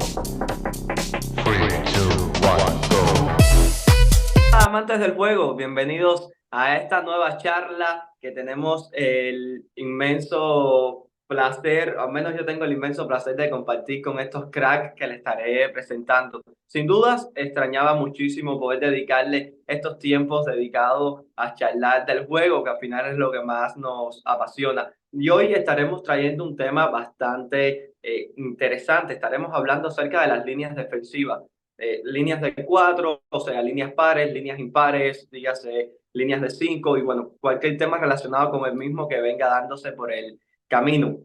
Three, two, one, go. Amantes del juego, bienvenidos a esta nueva charla que tenemos el inmenso placer, al menos yo tengo el inmenso placer de compartir con estos cracks que les estaré presentando. Sin dudas, extrañaba muchísimo poder dedicarle estos tiempos dedicados a charlar del juego, que al final es lo que más nos apasiona. Y hoy estaremos trayendo un tema bastante interesante. Estaremos hablando acerca de las líneas defensivas, líneas de cuatro, o sea, líneas pares, líneas impares, dígase líneas de cinco y bueno, cualquier tema relacionado con el mismo que venga dándose por el camino.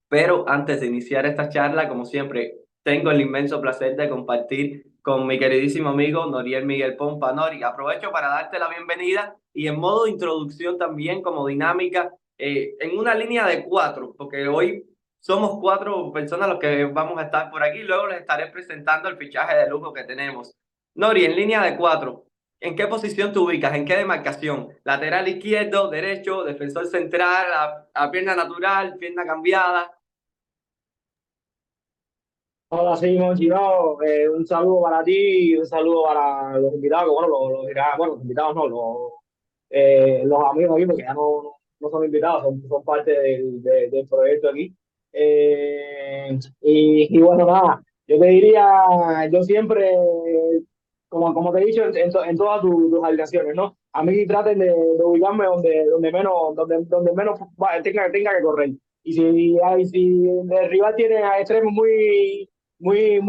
Pero antes de iniciar esta charla, como siempre, tengo el inmenso placer de compartir con mi queridísimo amigo Noriel Miguel Pompa. Nori, aprovecho para darte la bienvenida y en modo introducción también como dinámica, en una línea de cuatro, porque hoy somos cuatro personas los que vamos a estar por aquí. Luego les estaré presentando el fichaje de lujo que tenemos. Nori, en línea de cuatro, ¿en qué posición te ubicas? ¿En qué demarcación? ¿Lateral izquierdo, derecho, defensor central, a pierna natural, pierna cambiada? Hola, sí, Monchi, no, un saludo para ti y un saludo para los invitados, que bueno, bueno, los invitados no, los amigos aquí, porque ya no son invitados, son parte del proyecto aquí. Y bueno, nada, yo te diría, yo siempre, como te he dicho en todas tus alineaciones, ¿no? A mí traten de ubicarme donde menos tenga que correr. Si el rival tiene a extremos muy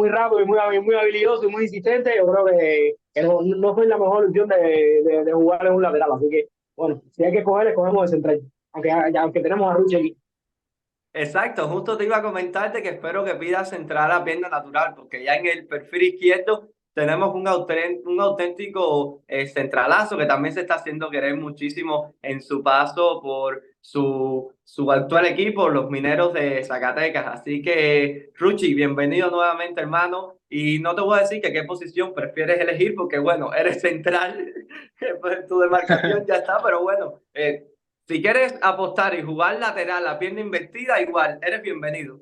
rápido y muy habilidoso y muy insistente, yo creo que no soy la mejor opción de jugar en un lateral. Así que, bueno, si hay que escoger, escogemos de central. Aunque tenemos a Ruche aquí. Exacto, justo te iba a comentarte que espero que pidas entrar a pierna natural, porque ya en el perfil izquierdo tenemos un auténtico centralazo que también se está haciendo querer muchísimo en su paso por su actual equipo, los Mineros de Zacatecas. Así que, Ruchi, bienvenido nuevamente, hermano. Y no te voy a decir que qué posición prefieres elegir, porque bueno, eres central, pues tu demarcación ya está, pero bueno. Si quieres apostar y jugar lateral a pierna invertida, igual, eres bienvenido.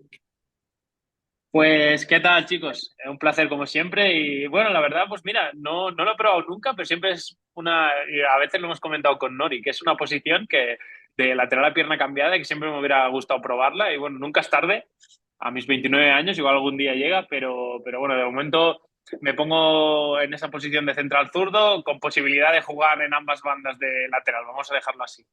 Pues, ¿qué tal, chicos? Un placer como siempre. Y bueno, la verdad, pues mira, no lo he probado nunca, pero siempre es y a veces lo hemos comentado con Nori, que es una posición que de lateral a pierna cambiada, que siempre me hubiera gustado probarla. Y bueno, nunca es tarde, a mis 29 años, igual algún día llega, pero bueno, de momento me pongo en esa posición de central zurdo, con posibilidad de jugar en ambas bandas de lateral. Vamos a dejarlo así.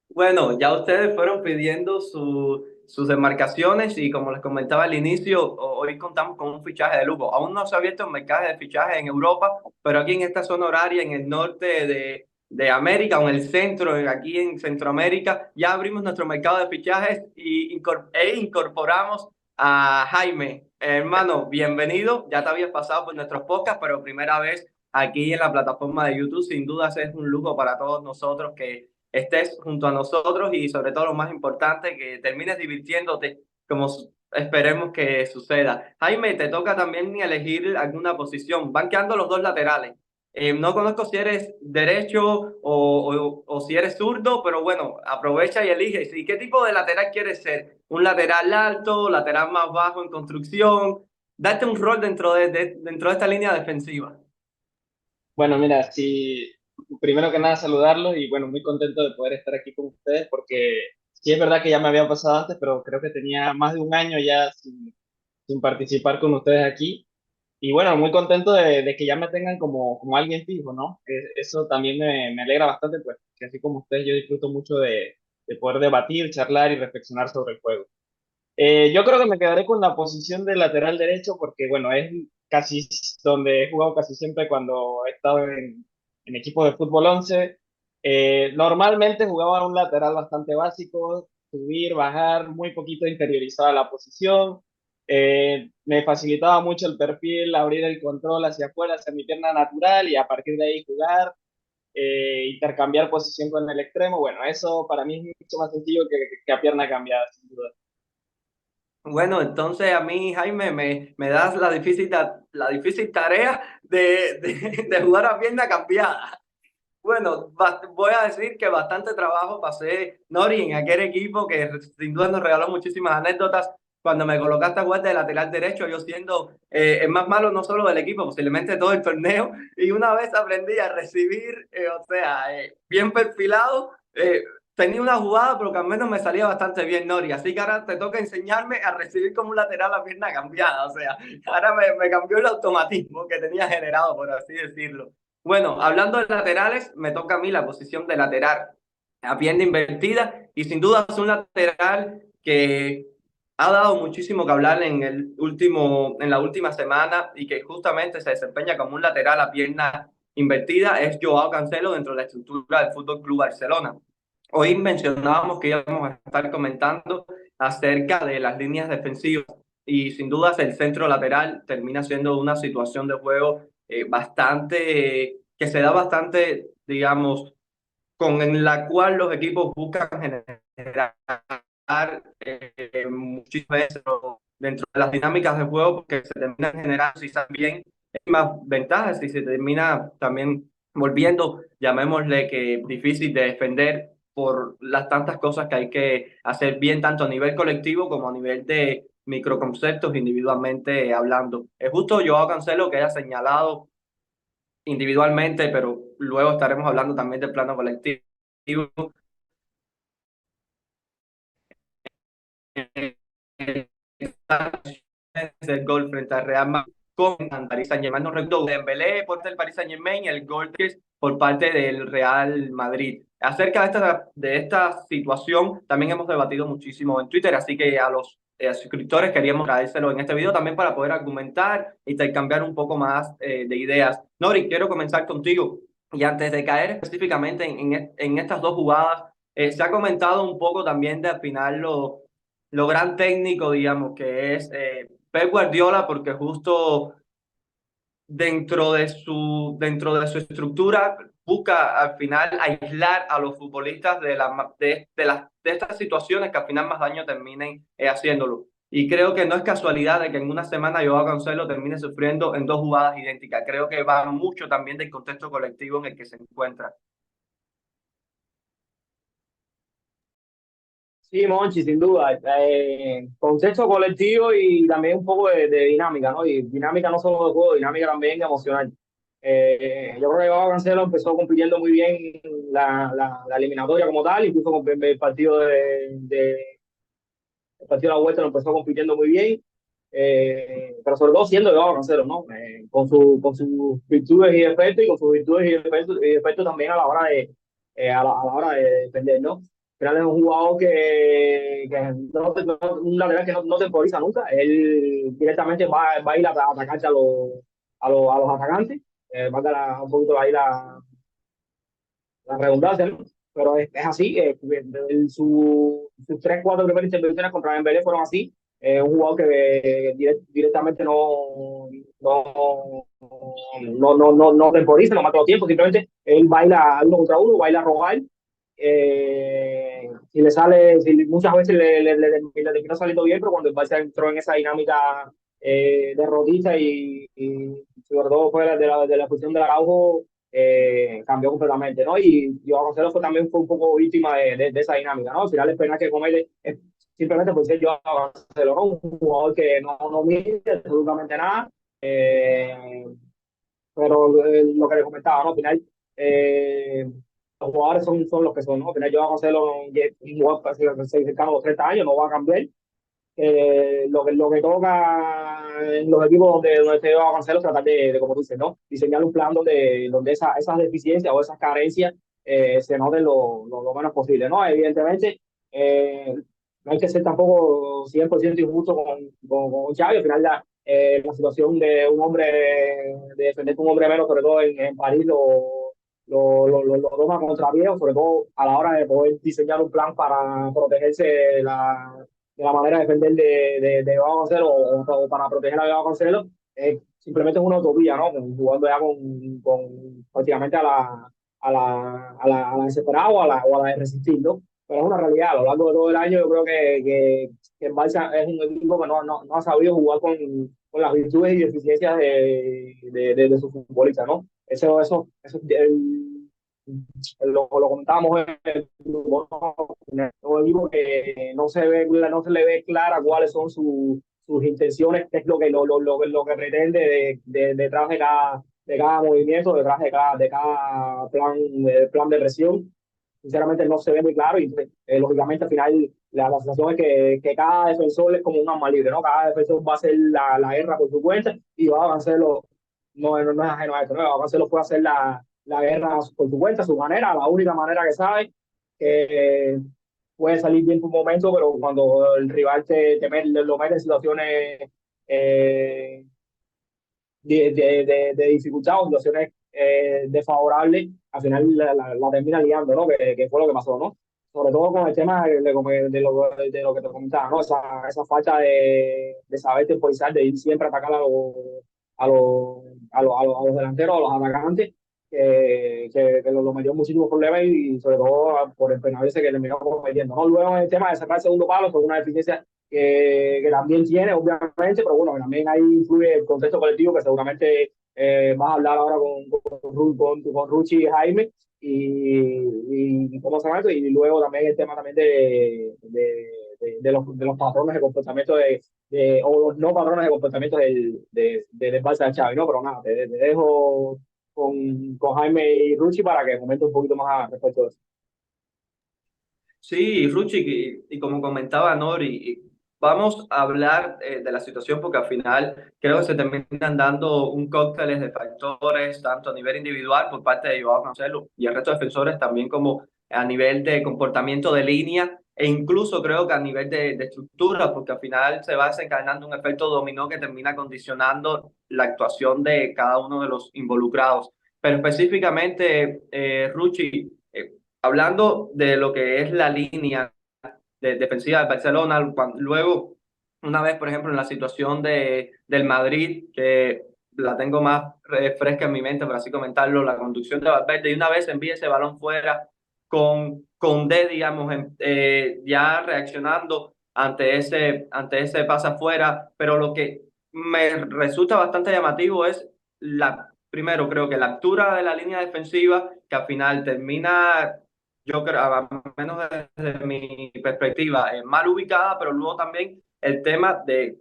Bueno, ya ustedes fueron pidiendo sus demarcaciones y como les comentaba al inicio, hoy contamos con un fichaje de lujo. Aún no se ha abierto el mercado de fichaje en Europa, pero aquí en esta zona horaria, en el norte de América o en el centro, aquí en Centroamérica, ya abrimos nuestro mercado de fichajes e incorporamos a Jaime. Hermano, bienvenido. Ya te habías pasado por nuestros podcasts, pero primera vez aquí en la plataforma de YouTube. Sin dudas es un lujo para todos nosotros que estés junto a nosotros y sobre todo lo más importante, que termines divirtiéndote como esperemos que suceda. Jaime, te toca también elegir alguna posición. Van quedando los dos laterales. No conozco si eres derecho o si eres zurdo, pero bueno, aprovecha y elige. ¿Y qué tipo de lateral quieres ser? ¿Un lateral alto, lateral más bajo en construcción? Date un rol dentro de esta línea defensiva. Bueno, mira, sí, primero que nada saludarlos y bueno, muy contento de poder estar aquí con ustedes porque sí es verdad que ya me había pasado antes, pero creo que tenía más de un año ya sin participar con ustedes aquí. Y bueno, muy contento de que ya me tengan como alguien fijo, ¿no? Eso también me alegra bastante, pues, que así como ustedes yo disfruto mucho de poder debatir, charlar y reflexionar sobre el juego. Yo creo que me quedaré con la posición de lateral derecho porque, bueno, es casi donde he jugado casi siempre cuando he estado en equipos de fútbol 11. Normalmente jugaba un lateral bastante básico, subir, bajar, muy poquito interiorizada la posición. Me facilitaba mucho el perfil, abrir el control hacia afuera, hacia mi pierna natural y a partir de ahí jugar, intercambiar posición con el extremo. Bueno, eso para mí es mucho más sencillo que a pierna cambiada, sin duda. Bueno, entonces a mí, Jaime, me das la difícil tarea de jugar a pierna cambiada. Bueno, voy a decir que bastante trabajo pasé Nori en aquel equipo que sin duda nos regaló muchísimas anécdotas. cuando me colocaste a jugar de lateral derecho, yo siendo el más malo no solo del equipo, posiblemente todo el torneo, y una vez aprendí a recibir, o sea, bien perfilado, tenía una jugada, pero que al menos me salía bastante bien, Nori, así que ahora te toca enseñarme a recibir como un lateral a pierna cambiada, o sea, ahora me cambió el automatismo que tenía generado, por así decirlo. Bueno, hablando de laterales, me toca a mí la posición de lateral a pierna invertida y sin duda es un lateral que ha dado muchísimo que hablar en la última semana y que justamente se desempeña como un lateral a pierna invertida, es Joao Cancelo dentro de la estructura del Fútbol Club Barcelona. Hoy mencionábamos que íbamos a estar comentando acerca de las líneas defensivas y sin dudas el centro lateral termina siendo una situación de juego que se da bastante, digamos, con la cual los equipos buscan generar muchísimas veces dentro de las dinámicas de juego porque se terminan generando si también más ventajas y se termina también volviendo, llamémosle que difícil de defender por las tantas cosas que hay que hacer bien tanto a nivel colectivo como a nivel de microconceptos individualmente hablando. Es justo Joao Cancelo que haya señalado individualmente, pero luego estaremos hablando también del plano colectivo el gol frente al Real Madrid con Paris Saint-Germain, no recuerdo, Dembélé por parte del Paris Saint-Germain y el gol por parte del Real Madrid. Acerca de esta situación también hemos debatido muchísimo en Twitter, así que a los suscriptores queríamos traérselo en este video también para poder argumentar y intercambiar un poco más de ideas. Nori, quiero comenzar contigo y antes de caer específicamente en estas dos jugadas, se ha comentado un poco también de al final lo gran técnico, digamos, que es Pep Guardiola, porque justo dentro de su estructura busca al final aislar a los futbolistas de estas situaciones que al final más daño terminen haciéndolo. Y creo que no es casualidad de que en una semana Joao Cancelo termine sufriendo en dos jugadas idénticas. Creo que va mucho también del contexto colectivo en el que se encuentra. Sí, Monchi, sin duda. Contexto colectivo y también un poco de dinámica, ¿no? Y dinámica no solo de juego, dinámica también emocional. Yo creo que Joao Cancelo empezó compitiendo muy bien la eliminatoria como tal, incluso con el partido el partido de la vuelta lo empezó compitiendo muy bien, pero sobre todo siendo Joao Cancelo, ¿no? Con sus virtudes y defectos y con sus virtudes y defectos también a la hora a la hora de defender, ¿no? Al final es un jugador que un lateral que no temporiza nunca. Él directamente va a ir a atacarse a los atacantes. Va a dar un poquito ahí la redundancia, ¿no? Pero es así. Sus tres, cuatro primeras intervenciones contra Dembélé fueron así. Un jugador que directamente no temporiza, no mata los tiempos, simplemente él baila uno contra uno, baila a robar. Si le sale, muchas veces le terminó saliendo bien, pero cuando el Barça entró en esa dinámica derrotista y sobre todo fue de la posición del Araujo, cambió completamente, ¿no? Y Joao Cancelo también fue un poco víctima de esa dinámica, ¿no? Al final el penal que comete es simplemente por ser Joao Cancelo, ¿no? Un jugador que no mide absolutamente nada, pero lo que le comentaba, ¿no? Al final, los jugadores son los que son, ¿no? Al final Joao Cancelo, un jugador cercano a los 30 años, no va a cambiar. Lo que toca en los equipos donde se va a Cancelo es tratar como tú dices, ¿no? Diseñar un plan donde esas deficiencias o esas carencias se noten lo menos posible, ¿no? Evidentemente, no hay que ser tampoco 100% injusto con Xavi. Al final, la situación de un hombre, de defender a un hombre menos, sobre todo en París, lo toma contra viejo, sobre todo a la hora de poder diseñar un plan para protegerse de la manera de defender de Joao Cancelo o para proteger a Joao Cancelo, simplemente es una utopía, ¿no? Jugando ya con prácticamente a la desesperada o a la de resistir, ¿no? Pero es una realidad. A lo largo de todo el año, yo creo que el Barça es un equipo que no ha sabido jugar con las virtudes y deficiencias de sus futbolistas, ¿no? lo comentábamos en el grupo, ¿no? Un equipo que no se le ve clara cuáles son sus intenciones, qué es lo que pretende detrás de cada movimiento, detrás de cada plan de presión. Sinceramente no se ve muy claro y lógicamente al final la sensación es que cada defensor es como un alma libre, ¿no? Cada defensor va a hacer la guerra por su cuenta y va a hacerlo, no es ajeno a esto, ¿no? Va a hacerlo, puede hacer la guerra por su cuenta, a su manera, la única manera que sabe, que puede salir bien por un momento, pero cuando el rival lo mete en situaciones eh, de dificultad o situaciones desfavorables, al final la termina liando, ¿no? Que fue lo que pasó, ¿no? Sobre todo con el tema de lo que te comentaba, ¿no? Esa falta de saber temporizar, de ir siempre a atacar a los delanteros, a los atacantes, que lo metió en muchísimos problemas y sobre todo por el penal ese que terminó cometiendo, ¿no? Luego en el tema de sacar el segundo palo, fue una deficiencia que también tiene, obviamente, pero bueno, también ahí influye el contexto colectivo que seguramente vas a hablar ahora con Ruchi y Jaime y cómo se llama esto, y luego también el tema también de los patrones de comportamiento o los no patrones de comportamiento del Barça de Xavi, ¿no? Pero nada, te dejo con Jaime y Ruchi para que comente un poquito más al respecto de eso. Sí, Ruchi, y como comentaba Nori, vamos a hablar de la situación porque al final creo que se terminan dando un cóctel de factores, tanto a nivel individual por parte de Joao Cancelo y el resto de defensores, también como a nivel de comportamiento de línea e incluso creo que a nivel de estructura, porque al final se va desencadenando un efecto dominó que termina condicionando la actuación de cada uno de los involucrados. Pero específicamente, Ruchi, hablando de lo que es la línea defensiva de Barcelona, luego, una vez, por ejemplo, en la situación del Madrid, que la tengo más fresca en mi mente, por así comentarlo, la conducción de Valverde, y una vez envía ese balón fuera con D, digamos, ya reaccionando ante ese pase afuera, pero lo que me resulta bastante llamativo es primero, creo que la altura de la línea defensiva, que al final termina, yo creo, a menos desde mi perspectiva, mal ubicada, pero luego también el tema de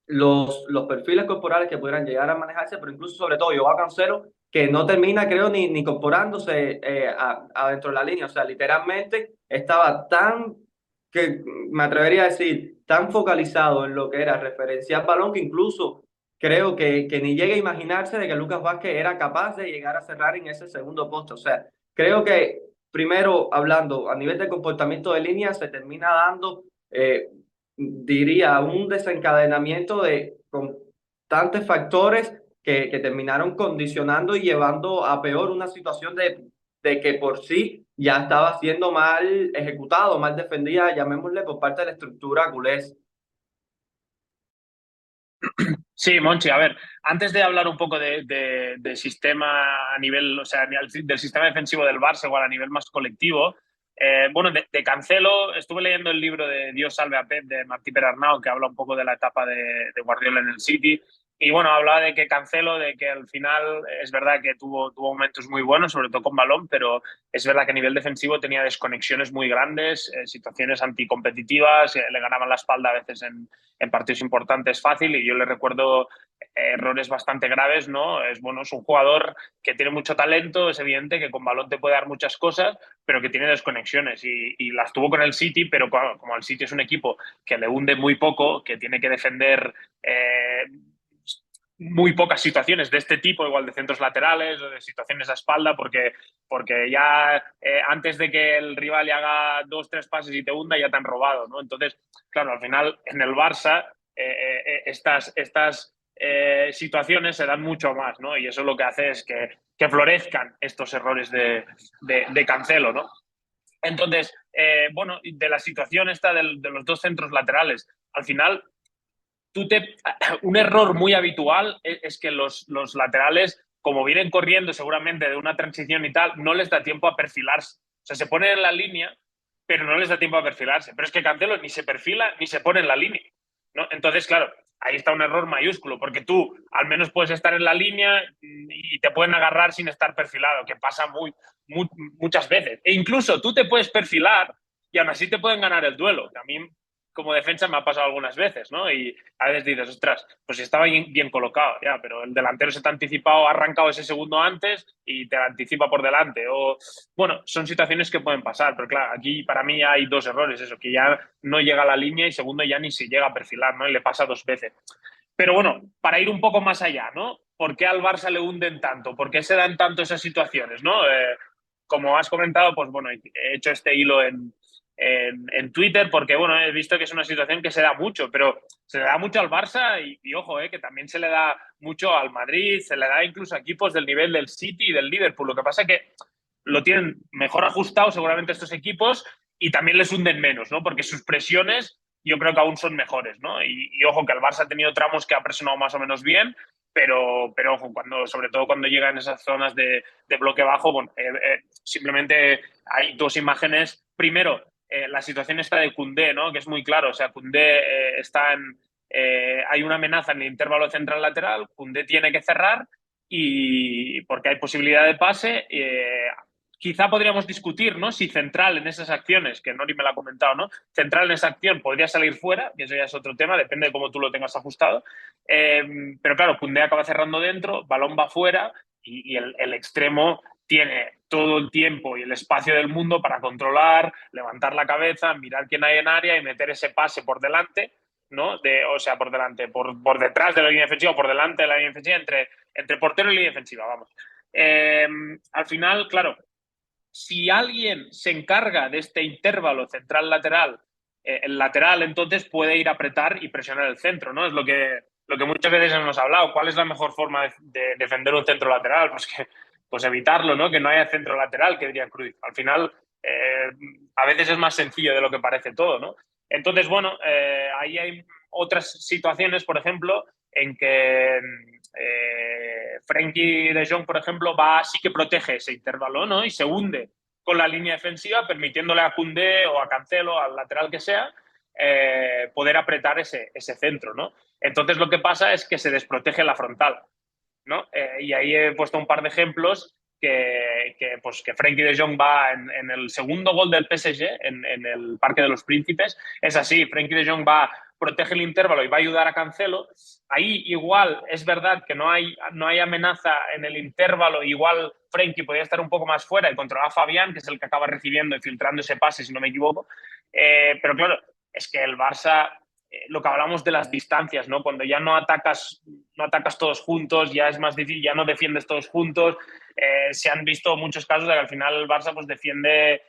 los perfiles corporales que pudieran llegar a manejarse, pero incluso sobre todo Joao Cancelo, que no termina, creo, ni incorporándose adentro de la línea. O sea, literalmente estaba que me atrevería a decir, tan focalizado en lo que era referenciar balón que incluso creo que ni llega a imaginarse de que Lucas Vázquez era capaz de llegar a cerrar en ese segundo poste. O sea, creo que primero hablando a nivel de comportamiento de línea se termina dando diría, un desencadenamiento de constantes factores que terminaron condicionando y llevando a peor una situación de que por sí ya estaba siendo mal ejecutado, mal defendida, llamémosle, por parte de la estructura culés. Sí, Monchi, a ver, antes de hablar un poco de sistema a nivel, o sea, del sistema defensivo del Barça, igual a nivel más colectivo, bueno, de Cancelo, estuve leyendo el libro de Dios salve a Pep de Martí Perarnau, que habla un poco de la etapa de Guardiola en el City, y bueno, hablaba de que Cancelo, de que al final es verdad que tuvo momentos muy buenos, sobre todo con balón, pero es verdad que a nivel defensivo tenía desconexiones muy grandes, situaciones anticompetitivas, le ganaban la espalda a veces en partidos importantes fácil, y yo le recuerdo errores bastante graves, ¿no? Es un jugador que tiene mucho talento, es evidente que con balón te puede dar muchas cosas, pero que tiene desconexiones y las tuvo con el City, pero como el City es un equipo que le hunde muy poco, que tiene que defender muy pocas situaciones de este tipo, igual de centros laterales o de situaciones a espalda, porque ya antes de que el rival le haga 2-3 pases y te hunda, ya te han robado, ¿no? Entonces, claro, al final en el Barça estas situaciones se dan mucho más, ¿no? Y eso lo que hace es que florezcan estos errores de Cancelo, ¿no? Entonces, bueno, de la situación esta de los dos centros laterales, al final un error muy habitual es que los laterales, como vienen corriendo seguramente de una transición y tal, no les da tiempo a perfilarse. O sea, se ponen en la línea, pero no les da tiempo a perfilarse. Pero es que Cancelo ni se perfila ni se pone en la línea, ¿no? Entonces, claro, ahí está un error mayúsculo, porque tú al menos puedes estar en la línea y te pueden agarrar sin estar perfilado, que pasa muchas veces. E incluso tú te puedes perfilar y aún así te pueden ganar el duelo. A mí, como defensa, me ha pasado algunas veces, ¿no? Y a veces dices, ostras, pues estaba bien colocado, ya, pero el delantero se te ha anticipado, ha arrancado ese segundo antes y te anticipa por delante. O, bueno, son situaciones que pueden pasar, pero claro, aquí para mí hay dos errores, eso, que ya no llega a la línea y segundo, ya ni se llega a perfilar, ¿no? Y le pasa dos veces. Pero bueno, para ir un poco más allá, ¿no? ¿Por qué al Barça le hunden tanto? ¿Por qué se dan tanto esas situaciones, ¿no? Como has comentado, pues bueno, he hecho este hilo en Twitter porque, bueno, he visto que es una situación que se da mucho, pero se le da mucho al Barça y ojo, que también se le da mucho al Madrid, se le da incluso a equipos del nivel del City y del Liverpool. Lo que pasa es que lo tienen mejor ajustado seguramente estos equipos y también les hunden menos, ¿no? Porque sus presiones yo creo que aún son mejores, ¿no? Y ojo, que el Barça ha tenido tramos que ha presionado más o menos bien, pero ojo, sobre todo cuando llega en esas zonas de bloque bajo, bueno, simplemente hay dos imágenes. Primero, la situación está de Koundé, ¿no? Que es muy claro, o sea, Koundé está en... hay una amenaza en el intervalo central lateral, Koundé tiene que cerrar y porque hay posibilidad de pase. Quizá podríamos discutir, ¿no? Si central en esas acciones, que Nori me lo ha comentado, ¿no? Central en esa acción podría salir fuera, que eso ya es otro tema, depende de cómo tú lo tengas ajustado. Pero claro, Koundé acaba cerrando dentro, balón va fuera y el extremo tiene todo el tiempo y el espacio del mundo para controlar, levantar la cabeza, mirar quién hay en área y meter ese pase por delante, ¿no? O sea, por delante, por detrás de la línea defensiva o por delante de la línea defensiva, entre portero y línea defensiva, vamos. Al final, claro, si alguien se encarga de este intervalo central-lateral, el lateral entonces puede ir a apretar y presionar el centro, ¿no? Es lo que muchas veces hemos hablado. ¿Cuál es la mejor forma de defender un centro lateral? Pues evitarlo, ¿no? Que no haya centro lateral, que diría Cruyff. Al final, a veces es más sencillo de lo que parece todo, ¿no? Entonces, bueno, ahí hay otras situaciones, por ejemplo, en que Frenkie de Jong, por ejemplo, sí que protege ese intervalo, ¿no? Y se hunde con la línea defensiva, permitiéndole a Koundé o a Cancelo, al lateral que sea, poder apretar ese centro, ¿no? Entonces lo que pasa es que se desprotege la frontal, ¿no? Y ahí he puesto un par de ejemplos pues que Frenkie de Jong va en el segundo gol del PSG, en el Parque de los Príncipes. Es así, Frenkie de Jong protege el intervalo y va a ayudar a Cancelo. Ahí igual es verdad que no hay amenaza en el intervalo, igual Frenkie podría estar un poco más fuera y controlar a Fabián, que es el que acaba recibiendo y filtrando ese pase, si no me equivoco. Pero claro, es que el Barça, lo que hablamos de las distancias, ¿no? Cuando ya no atacas todos juntos, ya es más difícil, ya no defiendes todos juntos. Se han visto muchos casos de que al final el Barça pues defiende,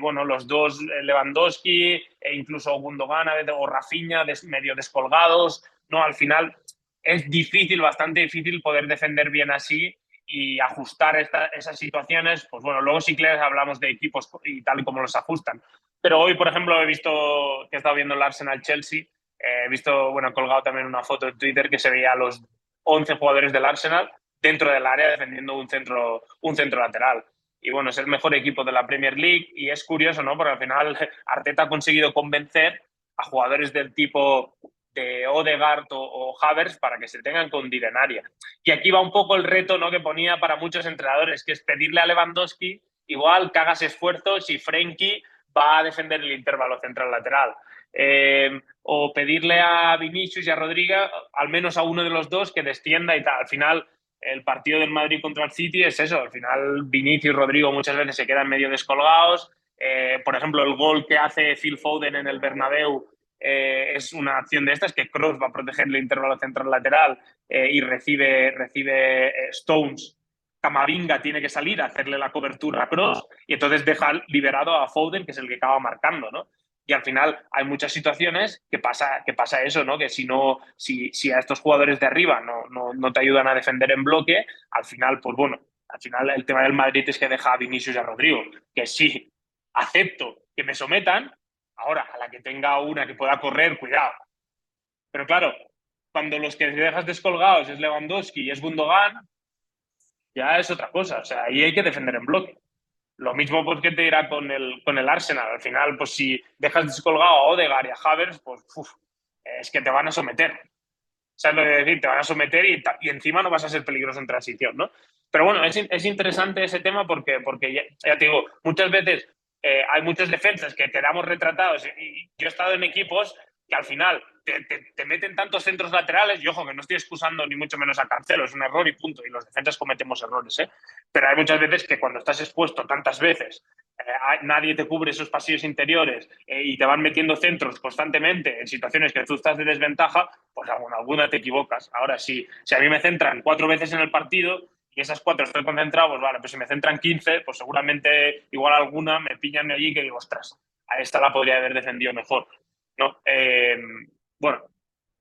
bueno, los dos, Lewandowski e incluso Gundogan o Rafinha medio descolgados, ¿no? Al final es difícil, bastante difícil poder defender bien así y ajustar esas situaciones. Pues bueno, luego si quieres hablamos de equipos y tal y como los ajustan. Pero hoy, por ejemplo, he visto que he estado viendo el Arsenal-Chelsea. He visto, bueno, he colgado también una foto en Twitter que se veía a los 11 jugadores del Arsenal dentro del área defendiendo un centro lateral. Y bueno, es el mejor equipo de la Premier League y es curioso, ¿no? Porque al final Arteta ha conseguido convencer a jugadores del tipo de Odegaard o Havertz para que se tengan que hundir en área. Y aquí va un poco el reto, ¿no? Que ponía para muchos entrenadores, que es pedirle a Lewandowski igual que hagas esfuerzos y Frenkie va a defender el intervalo central lateral. O pedirle a Vinicius y a Rodrigo, al menos a uno de los dos, que descienda y tal. Al final, el partido del Madrid contra el City es eso. Al final, Vinicius y Rodrigo muchas veces se quedan medio descolgados. Por ejemplo, el gol que hace Phil Foden en el Bernabéu es una acción de estas, que Kroos va a proteger el intervalo central lateral y recibe Stones. Camavinga tiene que salir a hacerle la cobertura a Kroos y entonces deja liberado a Foden, que es el que acaba marcando, ¿no? Y al final hay muchas situaciones que pasa eso, ¿no? Que si a estos jugadores de arriba no te ayudan a defender en bloque, al final, pues bueno, al final el tema del Madrid es que deja a Vinicius y a Rodrigo, que sí, acepto que me sometan, ahora a la que tenga una que pueda correr, cuidado. Pero claro, cuando los que dejas descolgados es Lewandowski y es Gundogan, ya es otra cosa. O sea, ahí hay que defender en bloque. Lo mismo pues que te dirá con el Arsenal. Al final, pues si dejas descolgado a Odegaard y a Havertz, pues es que te van a someter. ¿Sabes lo que decir? Te van a someter y encima no vas a ser peligroso en transición, ¿no? Pero bueno, es interesante ese tema porque ya te digo, muchas veces hay muchos defensas que quedamos retratados y yo he estado en equipos que al final te meten tantos centros laterales y ojo, que no estoy excusando ni mucho menos a Cancelo, es un error y punto, y los defensas cometemos errores, ¿eh? Pero hay muchas veces que cuando estás expuesto tantas veces, nadie te cubre esos pasillos interiores y te van metiendo centros constantemente en situaciones que tú estás de desventaja, pues alguna te equivocas. Ahora, si a mí me centran 4 veces en el partido y esas 4 estoy concentrado, pues vale, pues si me centran 15, pues seguramente igual alguna me pillan allí que digo, ostras, a esta la podría haber defendido mejor, ¿no? Bueno,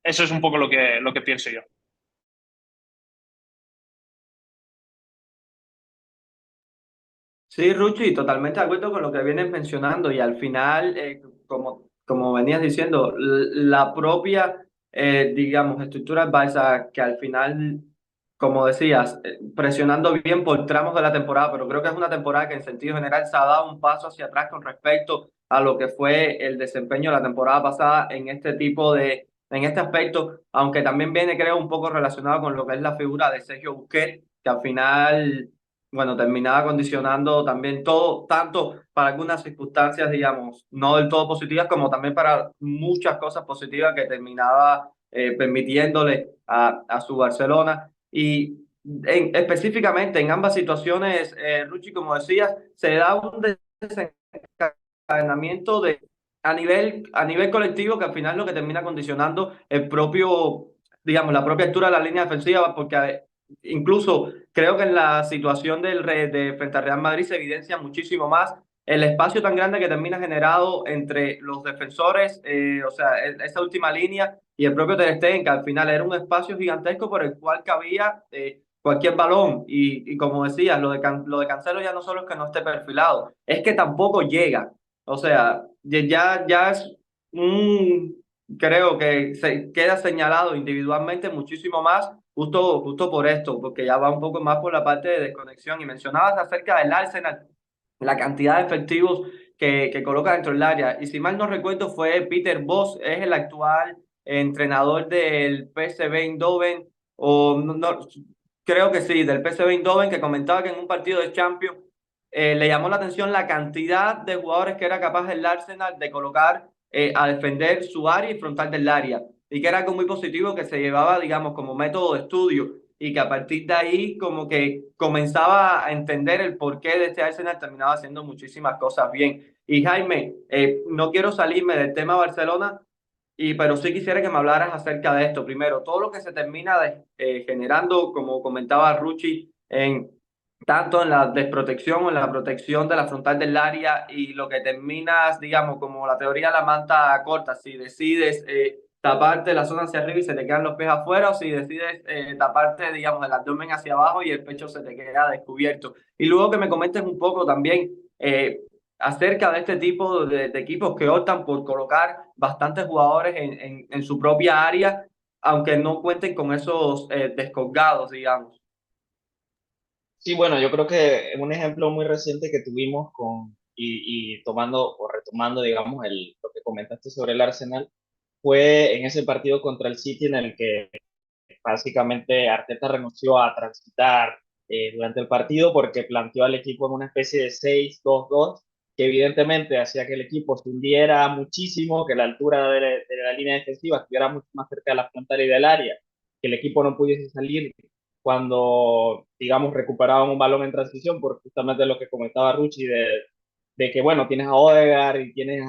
eso es un poco lo que pienso yo. Sí, Ruchi, totalmente de acuerdo con lo que vienes mencionando y al final, como venías diciendo, la propia, digamos, estructura adversa que al final, como decías, presionando bien por tramos de la temporada, pero creo que es una temporada que en sentido general se ha dado un paso hacia atrás con respecto a lo que fue el desempeño de la temporada pasada en en este aspecto, aunque también viene, creo, un poco relacionado con lo que es la figura de Sergio Busquets, que al final bueno, terminaba condicionando también todo, tanto para algunas circunstancias, digamos, no del todo positivas, como también para muchas cosas positivas que terminaba permitiéndole a su Barcelona. Y específicamente en ambas situaciones, Ruchi, como decías, se da un desencadenamiento a nivel colectivo que al final es lo que termina condicionando el propio, digamos, la propia altura de la línea defensiva, porque incluso creo que en la situación de frente al Real Madrid se evidencia muchísimo más el espacio tan grande que termina generado entre los defensores, o sea, esa última línea y el propio Ter Stegen, que al final era un espacio gigantesco por el cual cabía cualquier balón. Y como decías, lo de Cancelo ya no solo es que no esté perfilado, es que tampoco llega. O sea, ya es un, creo que se queda señalado individualmente muchísimo más justo por esto, porque ya va un poco más por la parte de desconexión. Y mencionabas acerca del Arsenal, la cantidad de efectivos que coloca dentro del área. Y si mal no recuerdo, fue Peter Bosz, es el actual entrenador del PSV Eindhoven, o creo que sí, del PSV Eindhoven, que comentaba que en un partido de Champions le llamó la atención la cantidad de jugadores que era capaz el Arsenal de colocar a defender su área y frontal del área y que era algo muy positivo que se llevaba, digamos, como método de estudio y que a partir de ahí como que comenzaba a entender el porqué de este Arsenal, terminaba haciendo muchísimas cosas bien. Y Jaime, no quiero salirme del tema Barcelona, pero sí quisiera que me hablaras acerca de esto. Primero, todo lo que se termina generando, como comentaba Ruchi, tanto en la desprotección o en la protección de la frontal del área y lo que terminas, digamos, como la teoría de la manta corta, si decides taparte la zona hacia arriba y se te quedan los pies afuera, o si decides taparte, digamos, el abdomen hacia abajo y el pecho se te queda descubierto. Y luego que me comentes un poco también acerca de este tipo de equipos que optan por colocar bastantes jugadores en su propia área, aunque no cuenten con esos descolgados, digamos. Sí, bueno, yo creo que un ejemplo muy reciente que tuvimos y tomando o retomando, digamos, lo que comentaste sobre el Arsenal, fue en ese partido contra el City en el que básicamente Arteta renunció a transitar durante el partido porque planteó al equipo en una especie de 6-2-2 que evidentemente hacía que el equipo se hundiera muchísimo, que la altura de la línea defensiva estuviera mucho más cerca de la frontal y del área, que el equipo no pudiese salir cuando, digamos, recuperaban un balón en transición, por justamente lo que comentaba Ruchi, de que, bueno, tienes a Odegaard y tienes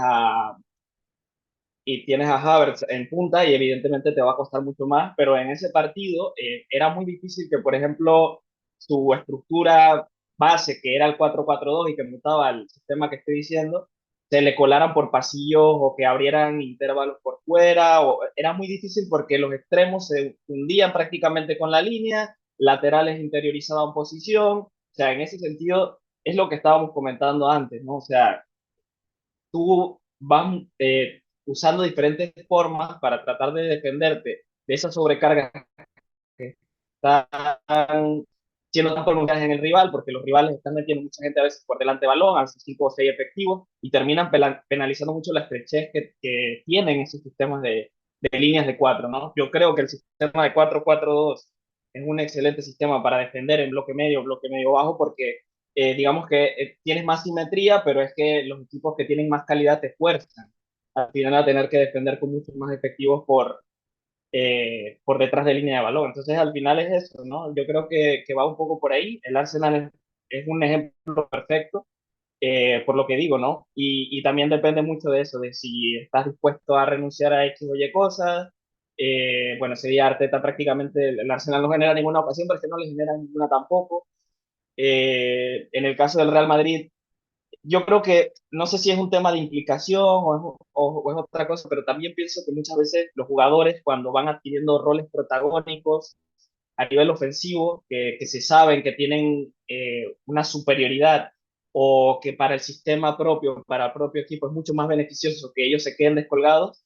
a Havertz en punta y evidentemente te va a costar mucho más, pero en ese partido era muy difícil que, por ejemplo, su estructura base, que era el 4-4-2 y que mutaba al sistema que estoy diciendo, se le colaran por pasillos o que abrieran intervalos por fuera, o era muy difícil porque los extremos se hundían prácticamente con la línea, laterales interiorizaban posición, o sea, en ese sentido es lo que estábamos comentando antes, ¿no? O sea, tú vas usando diferentes formas para tratar de defenderte de esa sobrecarga que están siendo tan pronunciadas en el rival, porque los rivales están metiendo mucha gente a veces por delante de balón, a veces 5 o 6 efectivos, y terminan penalizando mucho la estrechez que tienen esos sistemas de líneas de cuatro, ¿no? Yo creo que el sistema de 4-4-2 es un excelente sistema para defender en bloque medio bajo, porque digamos que tienes más simetría, pero es que los equipos que tienen más calidad te fuerzan al final a tener que defender con muchos más efectivos por detrás de línea de balón. Entonces, al final es eso, ¿no? Yo creo que va un poco por ahí. El Arsenal es un ejemplo perfecto, por lo que digo, ¿no? Y también depende mucho de eso, de si estás dispuesto a renunciar a X o Y cosas. Bueno, sería Arteta prácticamente, el Arsenal no genera ninguna ocasión, pero es que no le genera ninguna tampoco. En el caso del Real Madrid, yo creo que no sé si es un tema de implicación o es otra cosa, pero también pienso que muchas veces los jugadores cuando van adquiriendo roles protagónicos a nivel ofensivo, que se saben que tienen una superioridad o que para el sistema propio, para el propio equipo es mucho más beneficioso que ellos se queden descolgados,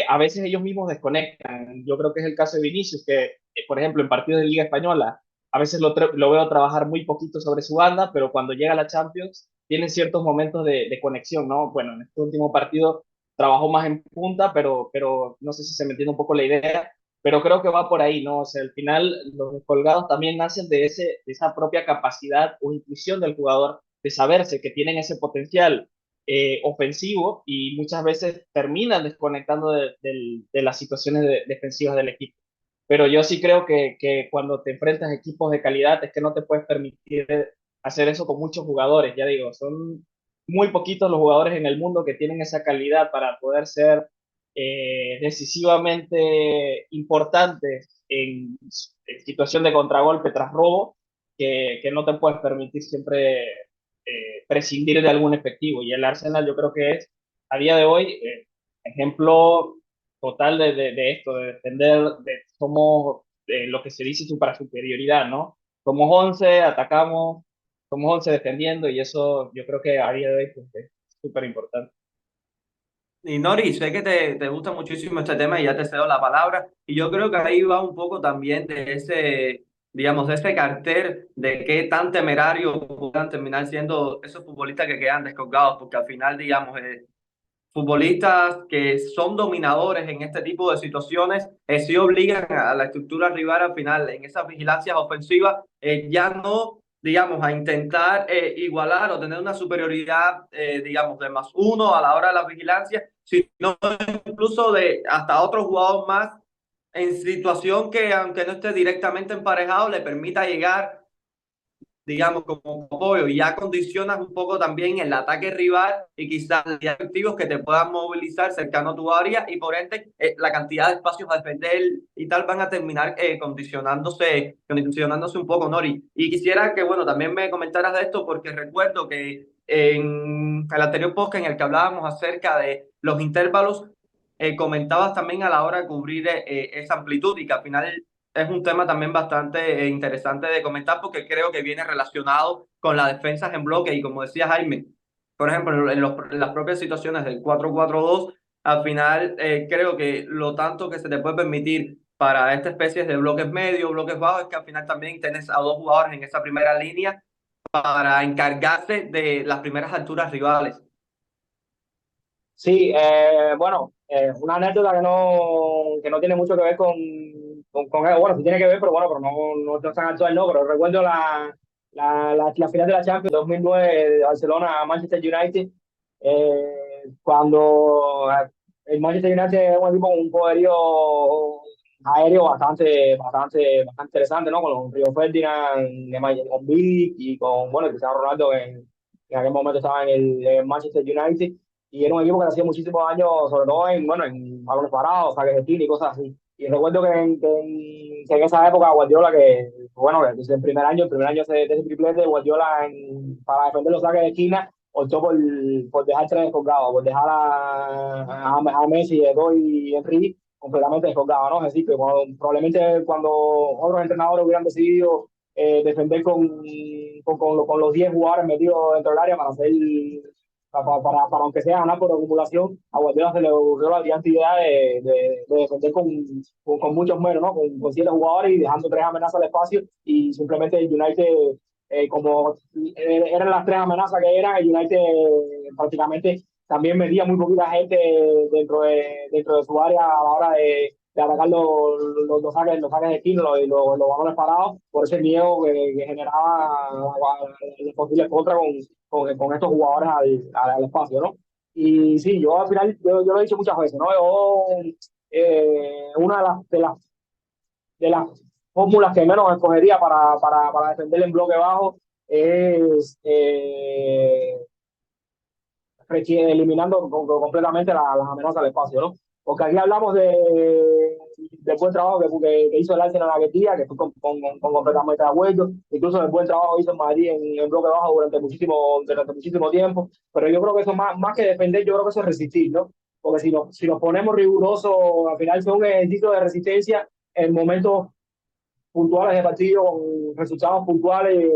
a veces ellos mismos desconectan. Yo creo que es el caso de Vinicius, que por ejemplo en partidos de Liga Española a veces lo veo trabajar muy poquito sobre su banda, pero cuando llega a la Champions tienen ciertos momentos de conexión, ¿no? Bueno, en este último partido trabajó más en punta, pero no sé si se me entiende un poco la idea, pero creo que va por ahí, ¿no? O sea, al final los descolgados también nacen de esa propia capacidad o intuición del jugador de saberse que tienen ese potencial ofensivo y muchas veces terminan desconectando de las situaciones defensivas del equipo. Pero yo sí creo que cuando te enfrentas a equipos de calidad es que no te puedes permitir hacer eso con muchos jugadores, ya digo, son muy poquitos los jugadores en el mundo que tienen esa calidad para poder ser decisivamente importantes en situación de contragolpe tras robo, que no te puedes permitir siempre prescindir de algún efectivo. Y el Arsenal yo creo que es, a día de hoy, ejemplo total de esto, de defender, somos lo que se dice para superioridad, ¿no? Somos 11 atacamos, somos 11 defendiendo y eso yo creo que a día de hoy pues, es súper importante. Y Nori, sé que te gusta muchísimo este tema y ya te cedo la palabra. Y yo creo que ahí va un poco también de ese, digamos, de ese cartel de qué tan temerarios puedan terminar siendo esos futbolistas que quedan descolgados, porque al final, digamos, futbolistas que son dominadores en este tipo de situaciones, sí obligan a la estructura rival al final en esas vigilancias ofensivas, ya no, digamos, a intentar igualar o tener una superioridad, digamos, de +1 a la hora de la vigilancia, sino incluso de hasta otro jugador más en situación que, aunque no esté directamente emparejado, le permita llegar, digamos, como apoyo, y ya condicionas un poco también el ataque rival y quizás efectivos que te puedan movilizar cercano a tu área y por ende la cantidad de espacios a defender y tal van a terminar condicionándose un poco, Nori. Y quisiera que, bueno, también me comentaras de esto porque recuerdo que en el anterior podcast en el que hablábamos acerca de los intervalos, comentabas también a la hora de cubrir esa amplitud y que al final es un tema también bastante interesante de comentar porque creo que viene relacionado con las defensas en bloque y como decía Jaime, por ejemplo, en las propias situaciones del 4-4-2, al final creo que lo tanto que se te puede permitir para esta especie de bloques medios, bloques bajos, es que al final también tienes a dos jugadores en esa primera línea para encargarse de las primeras alturas rivales. Sí, bueno, una anécdota que no tiene mucho que ver bueno, sí tiene que ver, pero bueno, pero no es tan actual, no, pero recuerdo la final de la Champions 2009 de Barcelona-Manchester United, cuando el Manchester United es un equipo con un poderío aéreo bastante interesante, ¿no? Con los Río Ferdinand, con Vic y con, bueno, Cristiano Ronaldo en aquel momento estaba en el Manchester United y era un equipo que hacía muchísimos años, sobre todo en balones parados, saques de tiro y cosas así. Y recuerdo que en esa época Guardiola, que bueno, desde el primer año de ese triplete, Guardiola para defender los saques de esquina, optó por dejar tres descolgados, por dejar a Messi, Eto'o y Henry completamente descolgados, ¿no? Es decir, que probablemente cuando otros entrenadores hubieran decidido defender con los 10 jugadores metidos dentro del área para hacer para aunque sea ganar por acumulación, a Guardiola se le ocurrió la brillante idea de defender con muchos menos, ¿no? Con 7 jugadores y dejando tres amenazas de espacio y simplemente el United, como eran las tres amenazas que eran, el United prácticamente también metía muy poquita gente dentro de su área a la hora de atacar los saques de esquina y los balones parados, por ese miedo que generaba los posibles contra con estos jugadores al espacio, ¿no? Y sí, yo al final, yo lo he dicho muchas veces, ¿no? Una de las fórmulas que menos escogería para defender en bloque bajo es eliminando completamente las amenazas al espacio, ¿no? Porque aquí hablamos del buen trabajo que hizo el Arsenal aquel día, que estoy completamente de acuerdo, incluso el buen trabajo que hizo en Madrid en bloque bajo durante muchísimo tiempo, pero yo creo que eso más que defender, yo creo que eso es resistir, ¿no? Porque si nos ponemos rigurosos, al final son un ejercicio de resistencia en momentos puntuales de partido, con resultados puntuales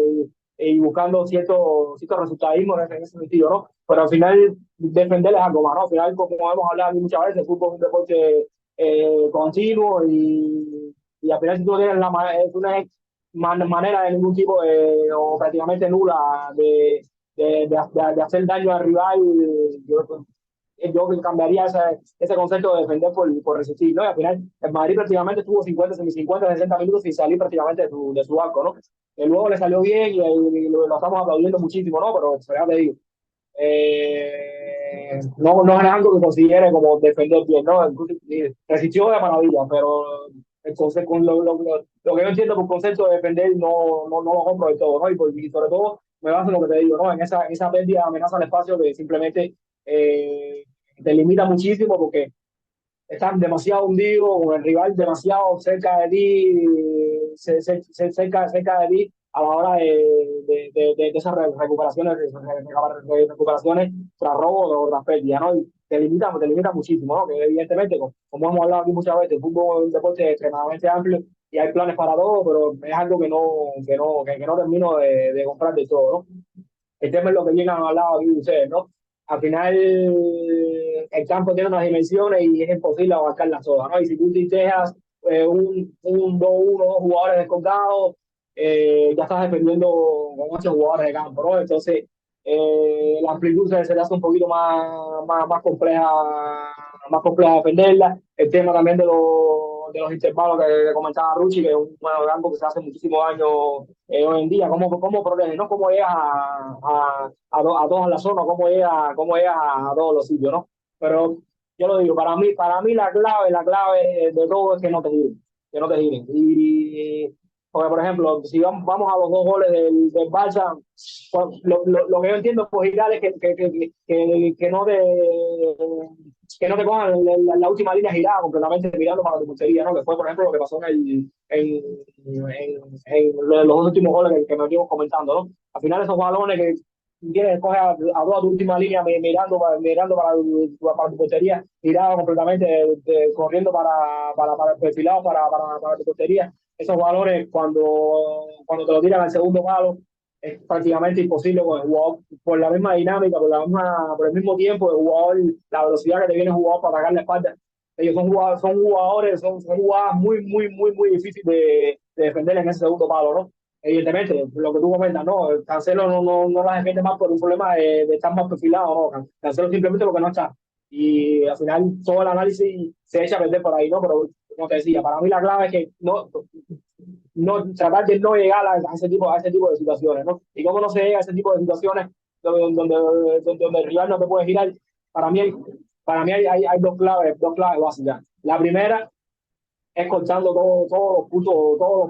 y buscando cierto resultadismo en ese sentido, ¿no? Pero al final defender es algo más, ¿no? Al final, como hemos hablado aquí muchas veces, el fútbol es un deporte continuo y al final si tú no tienes una manera de ningún tipo o prácticamente nula de hacer daño al rival, yo cambiaría ese concepto de defender por resistir, ¿no? Y al final, el Madrid prácticamente estuvo 50, semi-50, 60 minutos sin salir prácticamente de su arco, ¿no? Que luego le salió bien y lo estamos aplaudiendo muchísimo, ¿no? Pero ya te digo, no es algo que considere como defender bien, ¿no? Resistió de maravilla, pero el concepto, lo que yo entiendo por concepto de defender no lo compro del todo, ¿no? Y sobre todo me baso en lo que te digo, ¿no? En esa pérdida de amenaza al espacio que simplemente te limita muchísimo porque estás demasiado hundido, con el rival demasiado cerca de ti, cerca de ti a la hora de esas recuperaciones tras robo o tras pérdida, ¿no? Y te limita muchísimo, ¿no? Que evidentemente, como hemos hablado aquí muchas veces, el fútbol es un deporte extremadamente amplio y hay planes para todo, pero es algo que no termino de comprar de todo, ¿no? El tema es lo que bien han hablado aquí ustedes, ¿no? Al final el campo tiene unas dimensiones y es imposible abarcar la soda, ¿no? Y si tú te dejas dos jugadores descontados, ya estás defendiendo con 8 jugadores de campo, ¿no? Entonces, la amplitud se le hace un poquito más compleja defenderla. El tema también de los intervalos que comentaba Ruchi, que es un campo que se hace muchísimos años hoy en día. ¿Cómo protege? ¿No? ¿Cómo llega a todas las zonas? ¿Cómo llega a todos los sitios? ¿No? Pero yo lo digo, para mí la clave de todo es que no te giren. Y porque, por ejemplo, si vamos a los 2 goles del Barça, pues, lo que yo entiendo por girar es que no te cojan la última línea girada completamente mirando para tu portería, ¿no? Que fue, por ejemplo, lo que pasó en los 2 últimos goles que me venimos comentando, ¿no? Al final esos balones que tienes que coger a toda tu última línea mirando para tu portería, girado completamente, corriendo para perfilado para tu portería. Esos valores cuando te lo tiran al segundo palo es prácticamente imposible con el jugador, por la misma dinámica, por el mismo tiempo, el jugador, la velocidad que te viene el jugador para atacar la espalda. Ellos son jugadas muy difíciles de defender en ese segundo palo, ¿no? Evidentemente, lo que tú comentas, ¿no? Cancelo no las defiende más por un problema de estar más perfilado, ¿no? Cancelo simplemente lo que no está. Y al final todo el análisis se echa a perder por ahí, ¿no? Pero como te decía, para mí la clave es que tratar de no llegar a ese tipo de situaciones, ¿no? Y cómo no se llega a ese tipo de situaciones donde el rival no te puede girar, para mí hay dos claves básicas. La primera es cortando todos los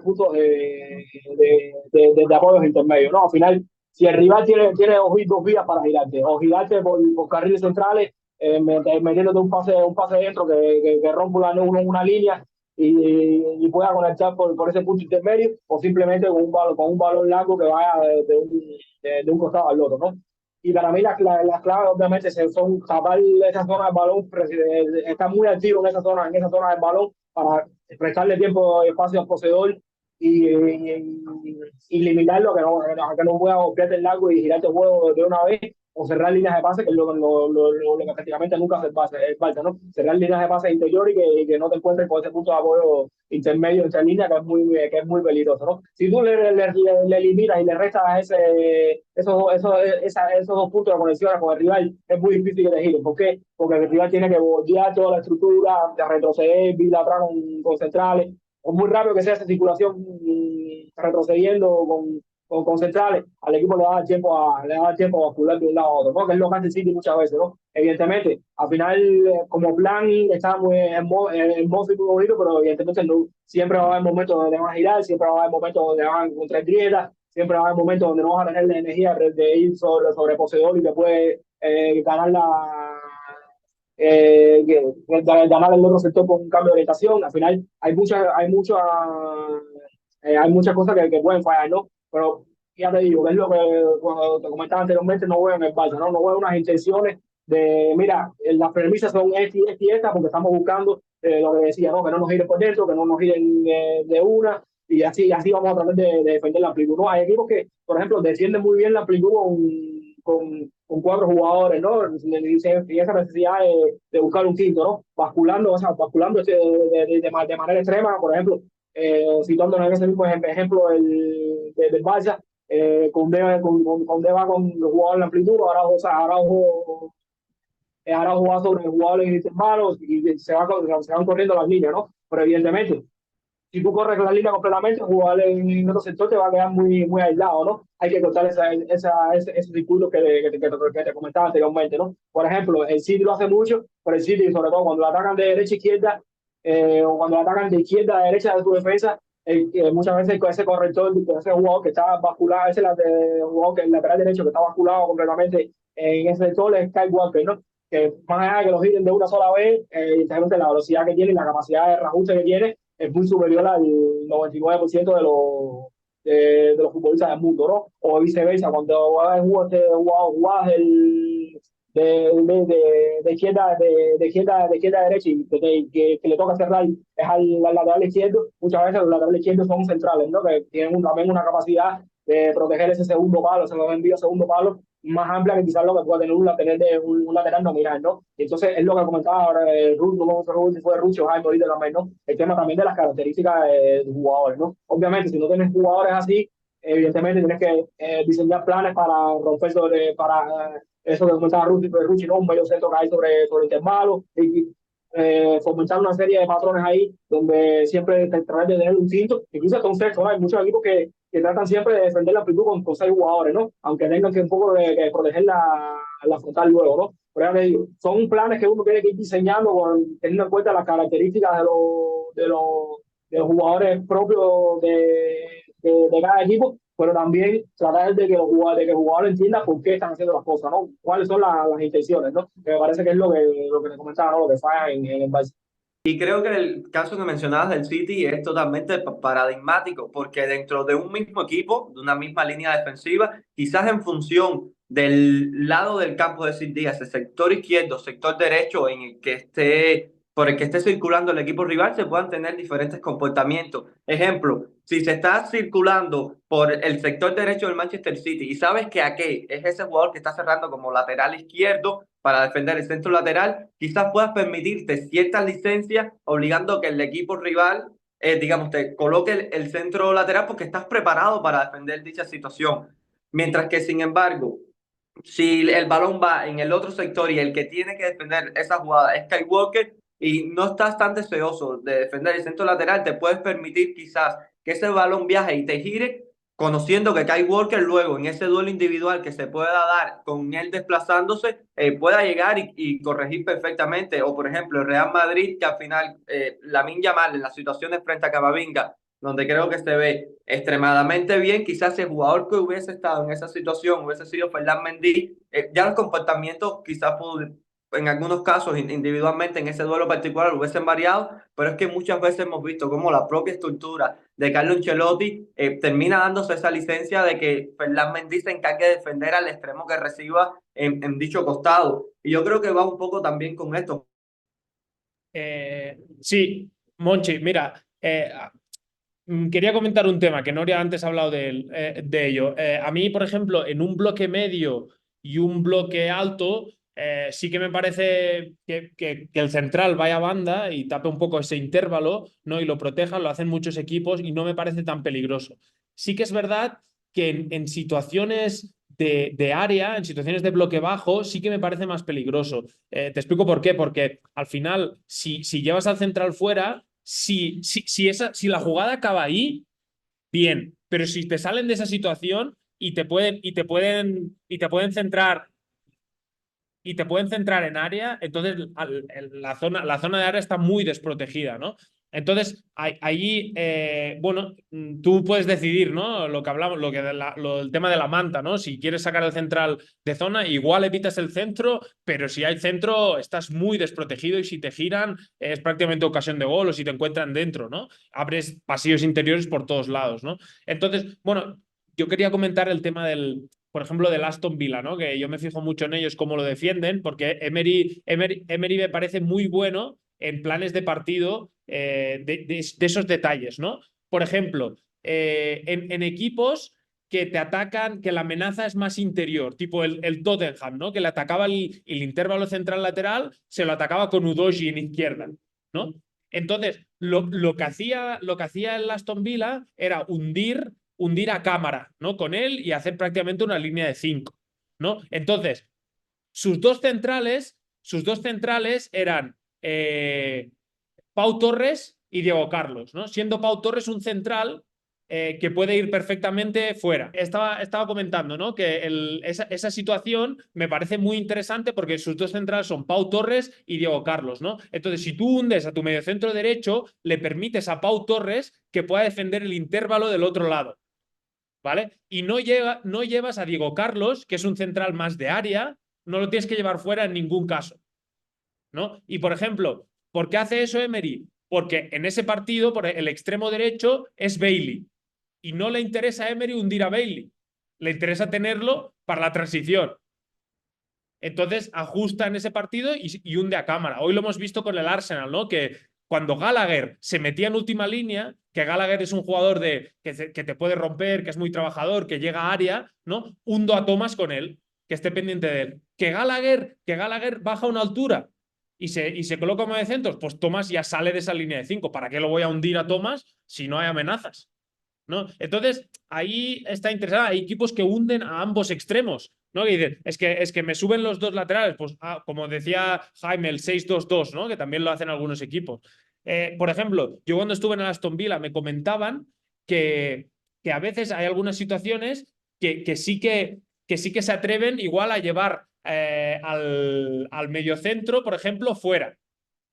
puntos de apoyos intermedios, ¿no? Al final, si el rival tiene 2 vías para girarte, o girarte por carriles centrales, metiéndote un pase dentro que rompa una línea y pueda conectar por ese punto intermedio, o simplemente con un balón largo que vaya de un costado al otro, ¿no? Y para mí las claves obviamente son tapar esa zona del balón, estar muy activo en esa zona del balón para prestarle tiempo y espacio al poseedor y limitarlo a que no pueda golpearte el largo y girarte el juego de una vez, o cerrar líneas de pase, que es lo que prácticamente nunca hace falta, ¿no? Cerrar líneas de pase interior y que no te encuentres con ese punto de apoyo intermedio entre líneas que es muy peligroso, ¿no? Si tú le eliminas y le restas esos dos puntos de conexión con el rival, es muy difícil que te giren. ¿Por qué? Porque el rival tiene que voltear toda la estructura, de retroceder, ir atrás con centrales, o muy rápido que sea esa circulación retrocediendo con centrales, al equipo le da tiempo a bascular de un lado a otro, ¿no? Que es lo que hace el City muchas veces, ¿no? Evidentemente, al final, como plan, está muy hermoso y muy bonito, pero evidentemente no, siempre va a haber momentos donde van a girar, siempre va a haber momentos donde van a encontrar grietas, siempre va a haber momentos donde no vas a tener la energía de ir sobre poseedor y después ganar ganar el otro sector con un cambio de orientación. Al final hay muchas cosas que pueden fallar, ¿no? Pero ya te digo, es lo que cuando te comentaba anteriormente, no veo en el Barça, ¿no? No veo unas intenciones de, mira, las premisas son esta, porque estamos buscando lo que decía, ¿no? Que no nos giren por dentro, que no nos giren de una, y así vamos a tratar de defender la amplitud, ¿no? Hay equipos que, por ejemplo, defienden muy bien la amplitud con cuatro jugadores, ¿no? Y esa necesidad de buscar un quinto, ¿no? Basculando, o sea, basculando de manera extrema, por ejemplo, citando en ese mismo ejemplo del Barça, con Deva con los jugadores en amplitud, ahora jugar sobre jugadores en intervalos y se van corriendo las líneas, ¿no? Pero evidentemente, si tú corres la línea completamente, jugar en otro sector te va a quedar muy aislado, ¿no? Hay que cortar ese circuito que te comentaba anteriormente, ¿no? Por ejemplo, el City lo hace mucho, pero el City, sobre todo cuando lo atacan de derecha a izquierda, o cuando lo atacan de izquierda a derecha de tu defensa, muchas veces ese corrector, ese jugador que está basculado, jugador que el lateral derecho que está basculado completamente en ese sector es Kyle Walker, ¿no? Que más allá de que los giren de una sola vez, la velocidad que tiene y la capacidad de reajuste que tiene es muy superior al 99% de los futbolistas del mundo, ¿no? O viceversa, cuando jugadas de izquierda a derecha y que le toca cerrar es al lateral izquierdo, muchas veces los laterales izquierdos son centrales, ¿no? Que tienen también una capacidad de proteger ese segundo palo, ese envío segundo palo, más amplia que quizás lo que pueda tener un lateral nominal, ¿no? Y entonces es lo que comentaba ahora Ruth, no sé si fue Rucho, Jaime, ahorita también, ¿no? El tema también de las características de jugadores, ¿no? Obviamente, si no tienes jugadores así, evidentemente tienes que diseñar planes para romper para eso que comentaba Ruchi, ¿no? Un medio centro que hay sobre intervalos y fomentar una serie de patrones ahí donde siempre tratar de tener un quinto, incluso hasta un sexto, ¿no? Hay muchos equipos que tratan siempre de defender la amplitud con seis jugadores, ¿no? Aunque tengan que un poco de proteger la frontal luego, ¿no? Pero ya les digo, son planes que uno tiene que ir diseñando teniendo en cuenta las características de los jugadores propios de cada equipo, pero también tratar de que el jugador entienda por qué están haciendo las cosas, ¿no? Cuáles son las intenciones, ¿no? Que me parece que es lo que te comentaba, ¿no? Lo que falla en el Barça. Y creo que el caso que mencionabas del City es totalmente paradigmático, porque dentro de un mismo equipo, de una misma línea defensiva, quizás en función del lado del campo de City, ese sector izquierdo, sector derecho por el que esté circulando el equipo rival, se puedan tener diferentes comportamientos. Ejemplo, si se está circulando por el sector derecho del Manchester City y sabes que Ake es ese jugador que está cerrando como lateral izquierdo, para defender el centro lateral, quizás puedas permitirte ciertas licencias obligando que el equipo rival, digamos, te coloque el centro lateral porque estás preparado para defender dicha situación. Mientras que, sin embargo, si el balón va en el otro sector y el que tiene que defender esa jugada es Kyle Walker y no estás tan deseoso de defender el centro lateral, te puedes permitir quizás que ese balón viaje y te gire, conociendo que Kyle Walker luego en ese duelo individual que se pueda dar con él desplazándose, pueda llegar y corregir perfectamente. O por ejemplo, el Real Madrid, que al final Lamine Yamal en las situaciones frente a Camavinga, donde creo que se ve extremadamente bien, quizás si el jugador que hubiese estado en esa situación hubiese sido Ferland Mendy, ya los comportamientos quizás en algunos casos individualmente en ese duelo particular hubiesen variado, pero es que muchas veces hemos visto cómo la propia estructura de Carlo Ancelotti termina dándose esa licencia de que Ferland Mendy se encargue de defender al extremo que reciba en dicho costado. Y yo creo que va un poco también con esto. Sí, Monchi, mira, quería comentar un tema que Noria antes ha hablado de ello. A mí, por ejemplo, en un bloque medio y un bloque alto, sí que me parece que el central vaya a banda y tape un poco ese intervalo, ¿no? Y lo proteja, lo hacen muchos equipos y no me parece tan peligroso. Sí que es verdad que en situaciones de área, en situaciones de bloque bajo, sí que me parece más peligroso. Te explico por qué. Porque al final, si llevas al central fuera, si la jugada acaba ahí, bien. Pero si te salen de esa situación y te pueden centrar en área, entonces la zona de área está muy desprotegida, ¿no? Entonces, ahí, bueno, tú puedes decidir, ¿no? Lo que hablamos, el tema de la manta, ¿no? Si quieres sacar el central de zona, igual evitas el centro, pero si hay centro, estás muy desprotegido y si te giran, es prácticamente ocasión de gol o si te encuentran dentro, ¿no? Abres pasillos interiores por todos lados, ¿no? Entonces, bueno, yo quería comentar el tema por ejemplo, del Aston Villa, ¿no? Que yo me fijo mucho en ellos cómo lo defienden, porque Emery me parece muy bueno en planes de partido de esos detalles, ¿no? Por ejemplo, en equipos que te atacan, que la amenaza es más interior, tipo el Tottenham, ¿no? Que le atacaba el intervalo central lateral, se lo atacaba con Udogie en izquierda, ¿no? Entonces, lo que hacía el Aston Villa era hundir a cámara, ¿no? Con él y hacer prácticamente una línea de 5, ¿no? Entonces, sus dos centrales eran Pau Torres y Diego Carlos, ¿no? Siendo Pau Torres un central que puede ir perfectamente fuera. Estaba comentando, ¿no? Que esa situación me parece muy interesante porque sus dos centrales son Pau Torres y Diego Carlos, ¿no? Entonces, si tú hundes a tu mediocentro derecho, le permites a Pau Torres que pueda defender el intervalo del otro lado. ¿Vale? Y no llevas a Diego Carlos, que es un central más de área, no lo tienes que llevar fuera en ningún caso, ¿no? Y, por ejemplo, ¿por qué hace eso Emery? Porque en ese partido, por el extremo derecho, es Bailey. Y no le interesa a Emery hundir a Bailey. Le interesa tenerlo para la transición. Entonces ajusta en ese partido y hunde a cámara. Hoy lo hemos visto con el Arsenal, ¿no? Que cuando Gallagher se metía en última línea, que Gallagher es un jugador que te puede romper, que es muy trabajador, que llega a área, ¿no? Hundo a Thomas con él, que esté pendiente de él. Que Gallagher baja una altura y se coloca como de centros, pues Thomas ya sale de esa línea de 5. ¿Para qué lo voy a hundir a Thomas si no hay amenazas? ¿No? Entonces, ahí está interesada. Hay equipos que hunden a ambos extremos, ¿no? Que dicen, es que me suben los dos laterales, pues como decía Jaime, el 6-2-2, ¿no? Que también lo hacen algunos equipos. Por ejemplo, yo cuando estuve en el Aston Villa me comentaban que a veces hay algunas situaciones que sí que se atreven igual a llevar al mediocentro, por ejemplo, fuera,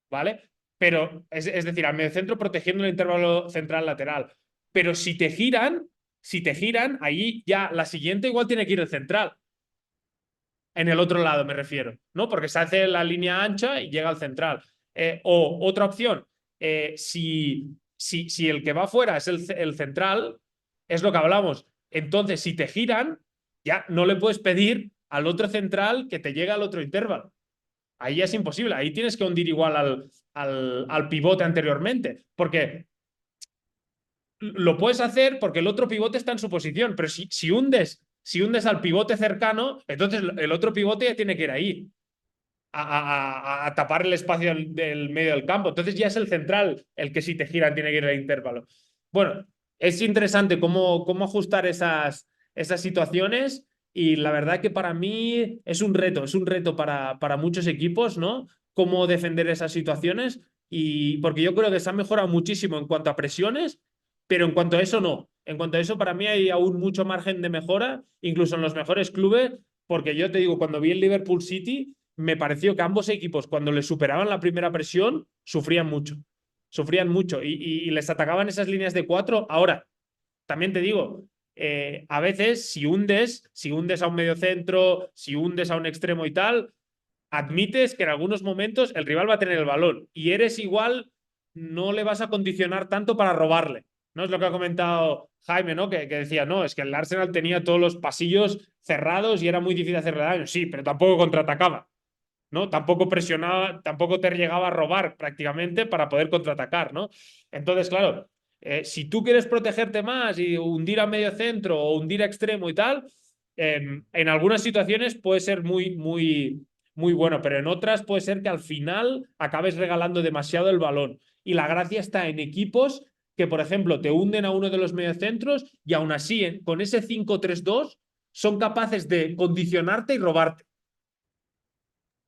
¿vale? Pero, es decir, al mediocentro protegiendo el intervalo central lateral. Pero si te giran, ahí ya la siguiente igual tiene que ir el central. En el otro lado me refiero, ¿no? Porque se hace la línea ancha y llega al central. O otra opción, si el que va fuera es el central, es lo que hablamos. Entonces, si te giran, ya no le puedes pedir al otro central que te llegue al otro intervalo. Ahí ya es imposible. Ahí tienes que hundir igual al pivote anteriormente. Porque lo puedes hacer porque el otro pivote está en su posición, pero si hundes al pivote cercano, entonces el otro pivote ya tiene que ir ahí a tapar el espacio del medio del campo. Entonces ya es el central el que si te giran tiene que ir al intervalo. Bueno, es interesante cómo ajustar esas situaciones y la verdad que para mí es un reto para muchos equipos, ¿no? Cómo defender esas situaciones y porque yo creo que se ha mejorado muchísimo en cuanto a presiones, pero en cuanto a eso no. En cuanto a eso, para mí hay aún mucho margen de mejora, incluso en los mejores clubes, porque yo te digo, cuando vi el Liverpool City, me pareció que ambos equipos, cuando les superaban la primera presión, sufrían mucho. Sufrían mucho y les atacaban esas líneas de 4. Ahora, también te digo, a veces si hundes a un mediocentro, si hundes a un extremo y tal, admites que en algunos momentos el rival va a tener el balón y eres igual, no le vas a condicionar tanto para robarle. ¿No? Es lo que ha comentado Jaime, ¿no? Que decía, no, es que el Arsenal tenía todos los pasillos cerrados y era muy difícil hacerle daño. Sí, pero tampoco contraatacaba, ¿no? Tampoco presionaba, tampoco te llegaba a robar prácticamente para poder contraatacar, ¿no? Entonces, claro, Si tú quieres protegerte más y hundir a medio centro o hundir a extremo y tal, en algunas situaciones puede ser muy bueno, pero en otras puede ser que al final acabes regalando demasiado el balón. Y la gracia está en equipos que, por ejemplo, te hunden a uno de los mediocentros y aún así, con ese 5-3-2 son capaces de condicionarte y robarte.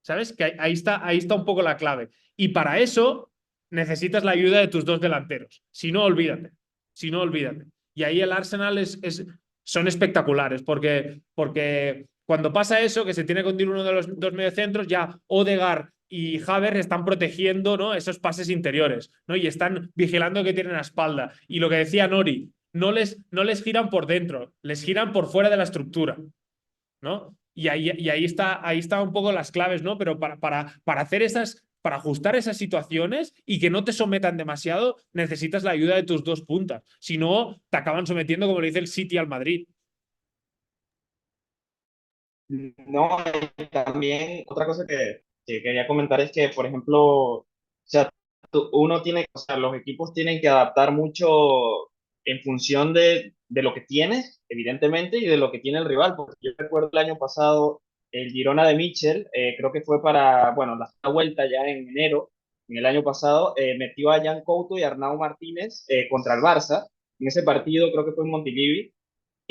¿Sabes? Que ahí está un poco la clave. Y para eso necesitas la ayuda de tus dos delanteros. Si no, olvídate. Si no, olvídate. Y ahí el Arsenal son espectaculares, porque cuando pasa eso, que se tiene que hundir uno de los dos mediocentros, ya Odegaard y Havertz están protegiendo, ¿no?, esos pases interiores, ¿no? Y están vigilando que tienen a espalda. Y lo que decía Nori, no les giran por dentro, les giran por fuera de la estructura, ¿no? Y ahí está un poco las claves, ¿no? Pero para hacer para ajustar esas situaciones y que no te sometan demasiado, necesitas la ayuda de tus dos puntas. Si no, te acaban sometiendo, como le dice el City al Madrid. No, y también otra cosa que quería comentar es que, por ejemplo, o sea, uno tiene, o sea, los equipos tienen que adaptar mucho en función de lo que tienes, evidentemente, y de lo que tiene el rival. Porque yo recuerdo el año pasado, el Girona de Mitchell, creo que fue para, bueno, la segunda vuelta ya en enero, en el año pasado, metió a Jan Couto y Arnau Martínez contra el Barça. En ese partido creo que fue en Montilivi.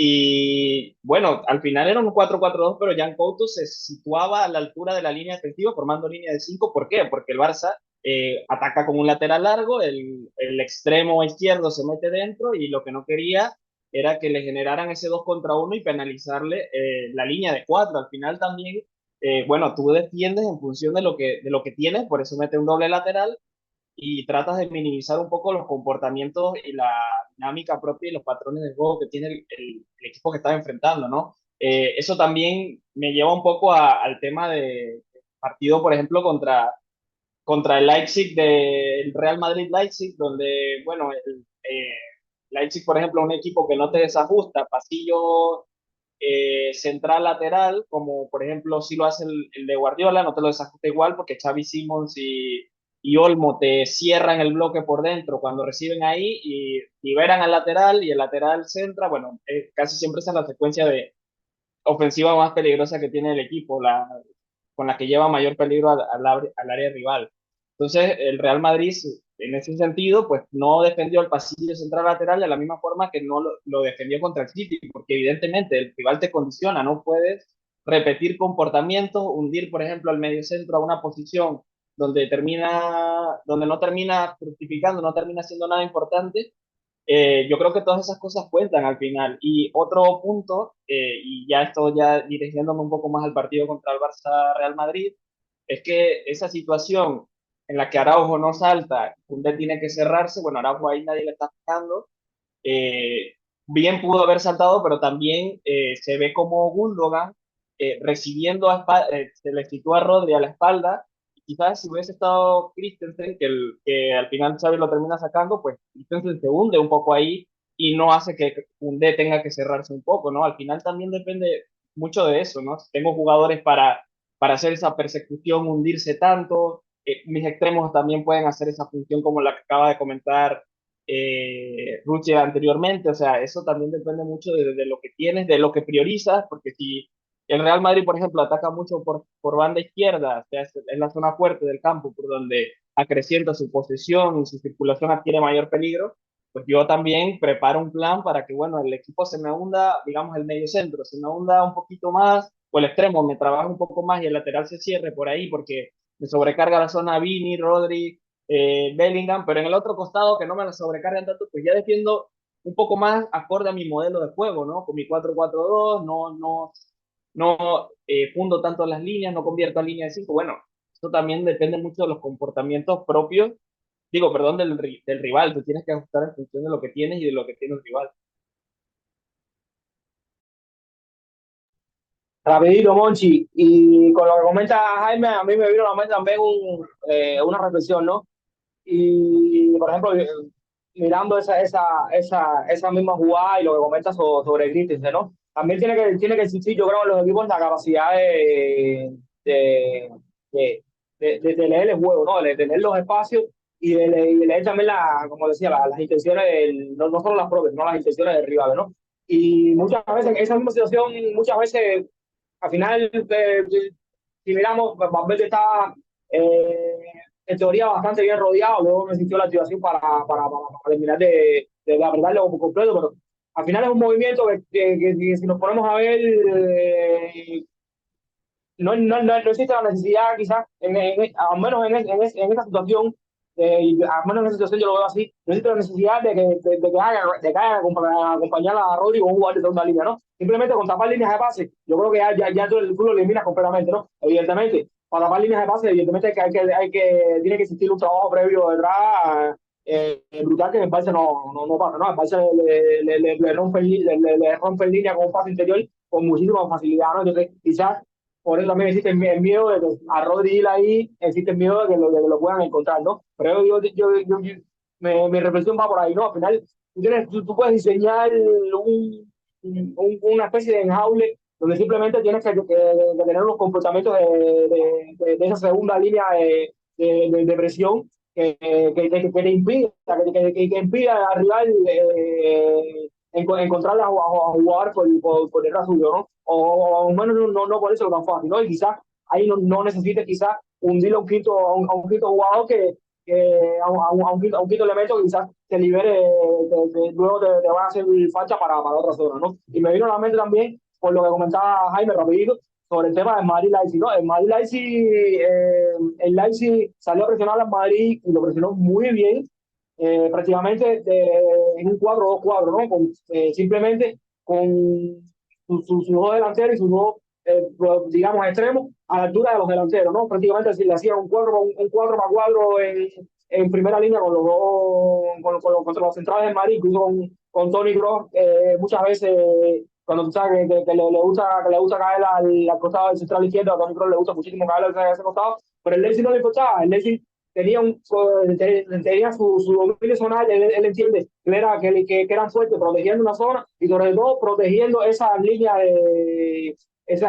Y bueno, al final era un 4-4-2, pero Jan Couto se situaba a la altura de la línea defensiva, formando línea de 5. ¿Por qué? Porque el Barça ataca con un lateral largo, el extremo izquierdo se mete dentro y lo que no quería era que le generaran ese 2 contra 1 y penalizarle la línea de 4. Al final también, bueno, tú defiendes en función de lo que tienes, por eso mete un doble lateral y tratas de minimizar un poco los comportamientos y la dinámica propia y los patrones de juego que tiene el equipo que estás enfrentando, ¿no? Eso también me lleva un poco al tema de partido, por ejemplo, contra el Leipzig del Real Madrid-Leipzig, donde, bueno, Leipzig, por ejemplo, es un equipo que no te desajusta, pasillo central lateral, como por ejemplo si lo hace el de Guardiola, no te lo desajusta igual porque Xavi Simons y Olmo te cierran el bloque por dentro cuando reciben ahí y liberan al lateral y el lateral centra. Bueno, casi siempre esa es la secuencia de ofensiva más peligrosa que tiene el equipo, con la que lleva mayor peligro al área rival. Entonces, el Real Madrid, en ese sentido, pues no defendió el pasillo central lateral de la misma forma que no lo defendió contra el City, porque evidentemente el rival te condiciona, no puedes repetir comportamientos, hundir, por ejemplo, al mediocentro a una posición donde no termina fructificando, no termina siendo nada importante. Yo creo que todas esas cosas cuentan al final. Y otro punto, y ya estoy ya dirigiéndome un poco más al partido contra el Barça Real Madrid, es que esa situación en la que Araujo no salta, Koundé tiene que cerrarse, bueno, Araujo ahí nadie le está fijando, eh, bien pudo haber saltado, pero también se ve como Gundogan recibiendo se le sitúa a Rodri a la espalda. Quizás si hubiese estado Christensen, que al final Xavi lo termina sacando, pues Christensen se hunde un poco ahí y no hace que Koundé tenga que cerrarse un poco, ¿no? Al final también depende mucho de eso, ¿no? Si tengo jugadores para hacer esa persecución, hundirse tanto, mis extremos también pueden hacer esa función como la que acaba de comentar Ruche anteriormente. O sea, eso también depende mucho de lo que tienes, de lo que priorizas, porque si el Real Madrid, por ejemplo, ataca mucho por banda izquierda, o sea, es la zona fuerte del campo por donde acrecienta su posesión y su circulación adquiere mayor peligro, pues yo también preparo un plan para que, bueno, el equipo se me hunda, digamos, el medio centro, se me hunda un poquito más, o el extremo me trabaja un poco más y el lateral se cierre por ahí, porque me sobrecarga la zona Vini, Rodri, Bellingham, pero en el otro costado que no me la sobrecargan tanto, pues ya defiendo un poco más acorde a mi modelo de juego, ¿no? Con mi 4-4-2, no fundo tanto las líneas, no convierto a línea de 5. Bueno, esto también depende mucho de los comportamientos propios, digo, perdón, del rival. Tú tienes que ajustar en función de lo que tienes y de lo que tiene el rival. Rapidito, Monchi, y con lo que comenta Jaime, a mí me vino a la mente también una reflexión, ¿no? Y, por ejemplo, mirando esa misma jugada y lo que comenta sobre Christensen, ¿no? También tiene que existir, yo creo, en los equipos la capacidad de, de leer el juego, ¿no? De tener los espacios y de leer también, como decía, las intenciones, no solo las propias, no las intenciones del rival, ¿no? Y muchas veces, en esa misma situación, muchas veces, al final, si miramos, Valverde está eh, en teoría bastante bien rodeado, luego no existió la activación para terminar de apretarlo por completo, pero al final es un movimiento que si nos ponemos a ver, no existe la necesidad, quizás, al menos en esta situación, al menos en esta situación yo lo veo así, no existe la necesidad de que haga acompañar a Rodri o un jugador de segunda línea, ¿no? Simplemente con tapar líneas de pase, yo creo que ya todo el club lo elimina completamente, ¿no? Evidentemente, para tapar líneas de pase, evidentemente tiene que existir un trabajo previo detrás, brutal, que en el Barça no pasa, ¿no? El Barça le rompe en línea con un pase interior con muchísima facilidad, ¿no? Entonces, quizás por eso también existe el miedo de que a Rodri ahí, existe el miedo de que lo puedan encontrar, ¿no? Pero mi reflexión va por ahí, ¿no? Al final, tú puedes diseñar una especie de enjaule donde simplemente tienes que tener unos comportamientos de esa segunda línea de presión que te impida, que impida al rival encontrar a jugar por detrás suyo, ¿no? O al menos no por eso es tan fácil, ¿no? Y quizás ahí no necesites quizás hundirle a un quinto jugador a un quinto elemento que quizás te libere, luego te va a hacer falta para otra zona, ¿no? Y me vino a la mente también, por lo que comentaba Jaime rapidito, sobre el tema del Madrid-Leipzig, ¿no? El Leipzig salió a presionar al Madrid y lo presionó muy bien, prácticamente en un 4-2-4, ¿no? Simplemente con sus dos delanteros y sus dos, digamos, extremos a la altura de los delanteros, ¿no? Prácticamente si le hacía un 4-4 en primera línea con los dos, contra los centrales del Madrid, incluso con Toni Kroos, muchas veces cuando tú sabes que le gusta caer al costado del central izquierdo, a Toni Kroos le gusta muchísimo caer a ese costado, pero el Leipzig no le importaba, el Leipzig tenía su dominio zonal, él entiende que eran fuertes protegiendo una zona y sobre todo protegiendo esa línea de esos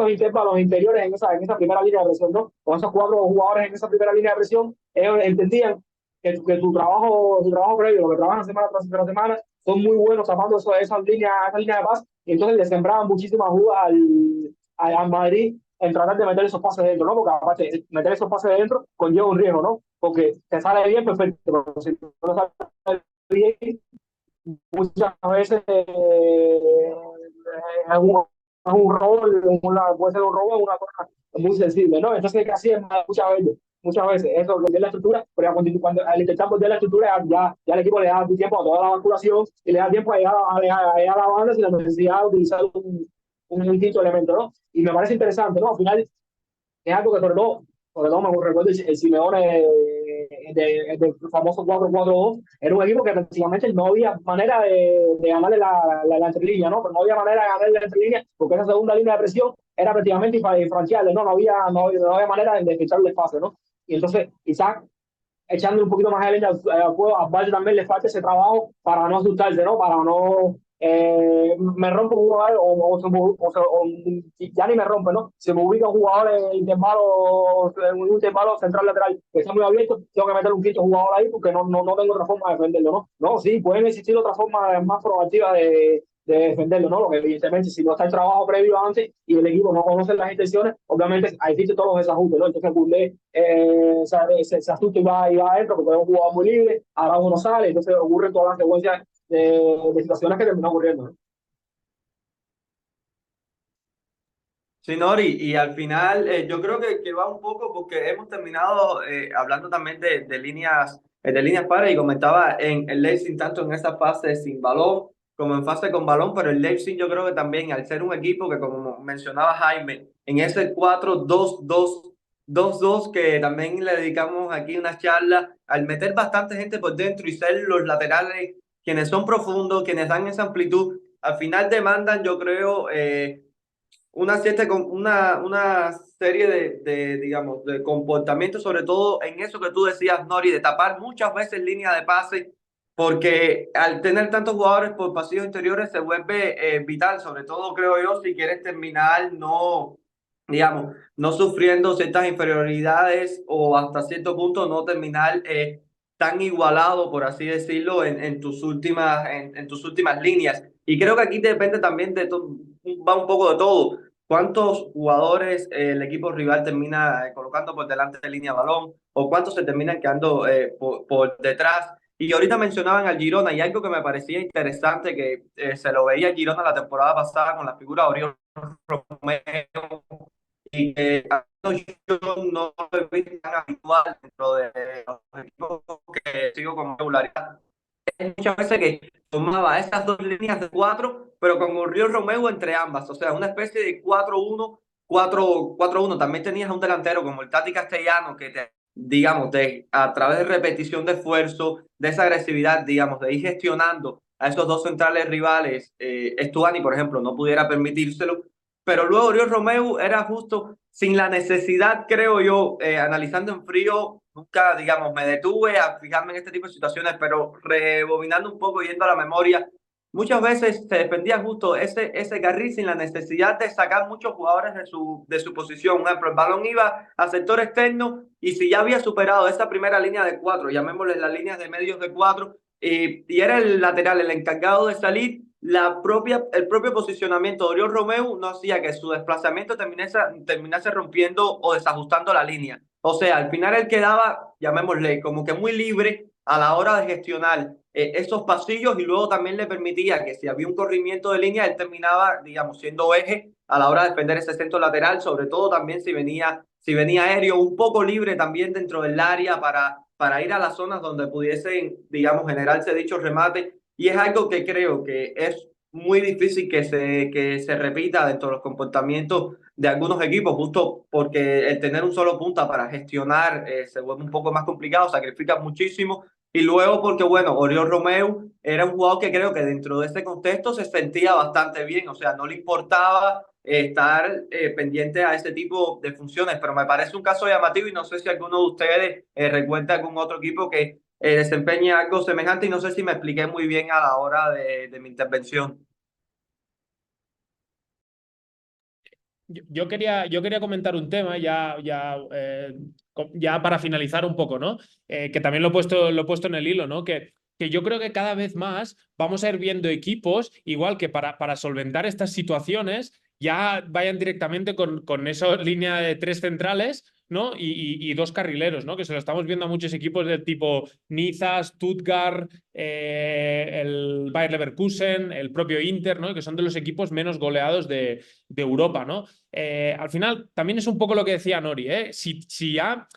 intervalos interiores en esa primera línea de presión, ¿no? Con esos cuatro jugadores en esa primera línea de presión, ellos entendían que su trabajo previo, lo que trabajan semana tras semana, son muy buenos tapando esas líneas de paz, y entonces le sembraban muchísimas dudas al Madrid en tratar de meter esos pases dentro, ¿no? Porque aparte, meter esos pases dentro conlleva un riesgo, ¿no? Porque te sale bien, perfecto, pero si no sale bien, muchas veces es un robo, puede ser un robo, una cosa muy sensible, ¿no? Entonces, casi es muchas veces, eso de la estructura, pero cuando al intentar volver la estructura, ya el equipo le da tiempo a toda la basculación y le da tiempo a llegar a la banda sin la necesidad de utilizar un quinto elemento, ¿no? Y me parece interesante, ¿no? Al final, es algo que sobre todo me recuerdo el Simeone del famoso 4-4-2, era un equipo que prácticamente no había manera de ganarle la entrelínea, ¿no? Pero no había manera de ganarle la entrelínea porque esa segunda línea de presión era prácticamente infranqueable, ¿no? No había manera de ficharle espacio, ¿no? Y entonces, Isaac, echando un poquito más de leña al fuego, a Valle también le falta ese trabajo para no asustarse, ¿no? Para no me rompo un jugador o ya ni me rompe, ¿no? Se me ubica un jugador en un intervalo central lateral que está muy abierto, tengo que meter un quinto jugador ahí porque no tengo otra forma de defenderlo, ¿no? No, sí, pueden existir otras formas más proactivas de defenderlo, ¿no? Lo que evidentemente si no está el trabajo previo antes y el equipo no conoce las intenciones, obviamente ahí existen todos los desajustes, ¿no? Entonces Koundé se asusta y va adentro porque es un jugador muy libre, ahora uno sale, entonces ocurren todas las secuencias de situaciones que terminan ocurriendo, ¿no? Sí, Nori, y al final yo creo que va un poco porque hemos terminado hablando también de líneas pares y comentaba en el Leipzig tanto en esa fase sin balón como en fase con balón, pero el Leipzig yo creo que también al ser un equipo que como mencionaba Jaime, en ese 4-2-2-2-2 que también le dedicamos aquí una charla, al meter bastante gente por dentro y ser los laterales quienes son profundos, quienes dan esa amplitud, al final demandan yo creo una serie digamos, de comportamientos, sobre todo en eso que tú decías, Nori, de tapar muchas veces línea de pase, porque al tener tantos jugadores por pasillos interiores se vuelve vital, sobre todo creo yo, si quieres terminar no digamos, no sufriendo ciertas inferioridades o hasta cierto punto no terminar tan igualado, por así decirlo, en tus últimas líneas. Y creo que aquí depende también va un poco de todo. ¿Cuántos jugadores el equipo rival termina colocando por delante de línea de balón o cuántos se terminan quedando por detrás? Y ahorita mencionaban al Girona y algo que me parecía interesante que se lo veía al Girona la temporada pasada con la figura de Oriol Romeo y que yo no lo he visto tan habitual dentro de los equipos que sigo con regularidad. Muchas veces que tomaba esas dos líneas de cuatro, pero con Oriol Romeo entre ambas, o sea, una especie de 4-1, 4-1. También tenías a un delantero como el Tati Castellano que digamos, a través de repetición de esfuerzo, de esa agresividad, digamos, de ir gestionando a esos dos centrales rivales, Stuani, por ejemplo, no pudiera permitírselo, pero luego Oriol Romeu era justo sin la necesidad, creo yo, analizando en frío, nunca, digamos, me detuve a fijarme en este tipo de situaciones, pero rebobinando un poco, yendo a la memoria, muchas veces se defendía justo ese carril sin la necesidad de sacar muchos jugadores de su posición. Por ejemplo, el balón iba al sector externo y si ya había superado esa primera línea de cuatro, llamémosle las líneas de medios de cuatro, y era el lateral el encargado de salir, el propio posicionamiento de Oriol Romeu no hacía que su desplazamiento terminase rompiendo o desajustando la línea. O sea, al final él quedaba, llamémosle, como que muy libre a la hora de gestionar esos pasillos y luego también le permitía que si había un corrimiento de línea, él terminaba, digamos, siendo eje a la hora de defender ese centro lateral, sobre todo también si venía aéreo, un poco libre también dentro del área para ir a las zonas donde pudiesen, digamos, generarse dichos remates. Y es algo que creo que es muy difícil que se repita dentro de los comportamientos de algunos equipos, justo porque el tener un solo punta para gestionar se vuelve un poco más complicado, sacrifica muchísimo. Y luego porque, bueno, Oriol Romeu era un jugador que creo que dentro de ese contexto se sentía bastante bien, o sea, no le importaba estar pendiente a ese tipo de funciones, pero me parece un caso llamativo y no sé si alguno de ustedes recuerda algún otro equipo que desempeñe algo semejante y no sé si me expliqué muy bien a la hora de mi intervención. Yo quería comentar un tema ya para finalizar un poco, ¿no? Que también lo he puesto en el hilo, ¿no? Que yo creo que cada vez más vamos a ir viendo equipos, igual que para solventar estas situaciones, ya vayan directamente con esa línea de tres centrales, ¿no? Y dos carrileros, ¿no? Que se lo estamos viendo a muchos equipos del tipo Niza, Stuttgart, el Bayer Leverkusen, el propio Inter, ¿no? Que son de los equipos menos goleados de Europa, ¿no? Al final, también es un poco lo que decía Nori, ¿eh? Si ya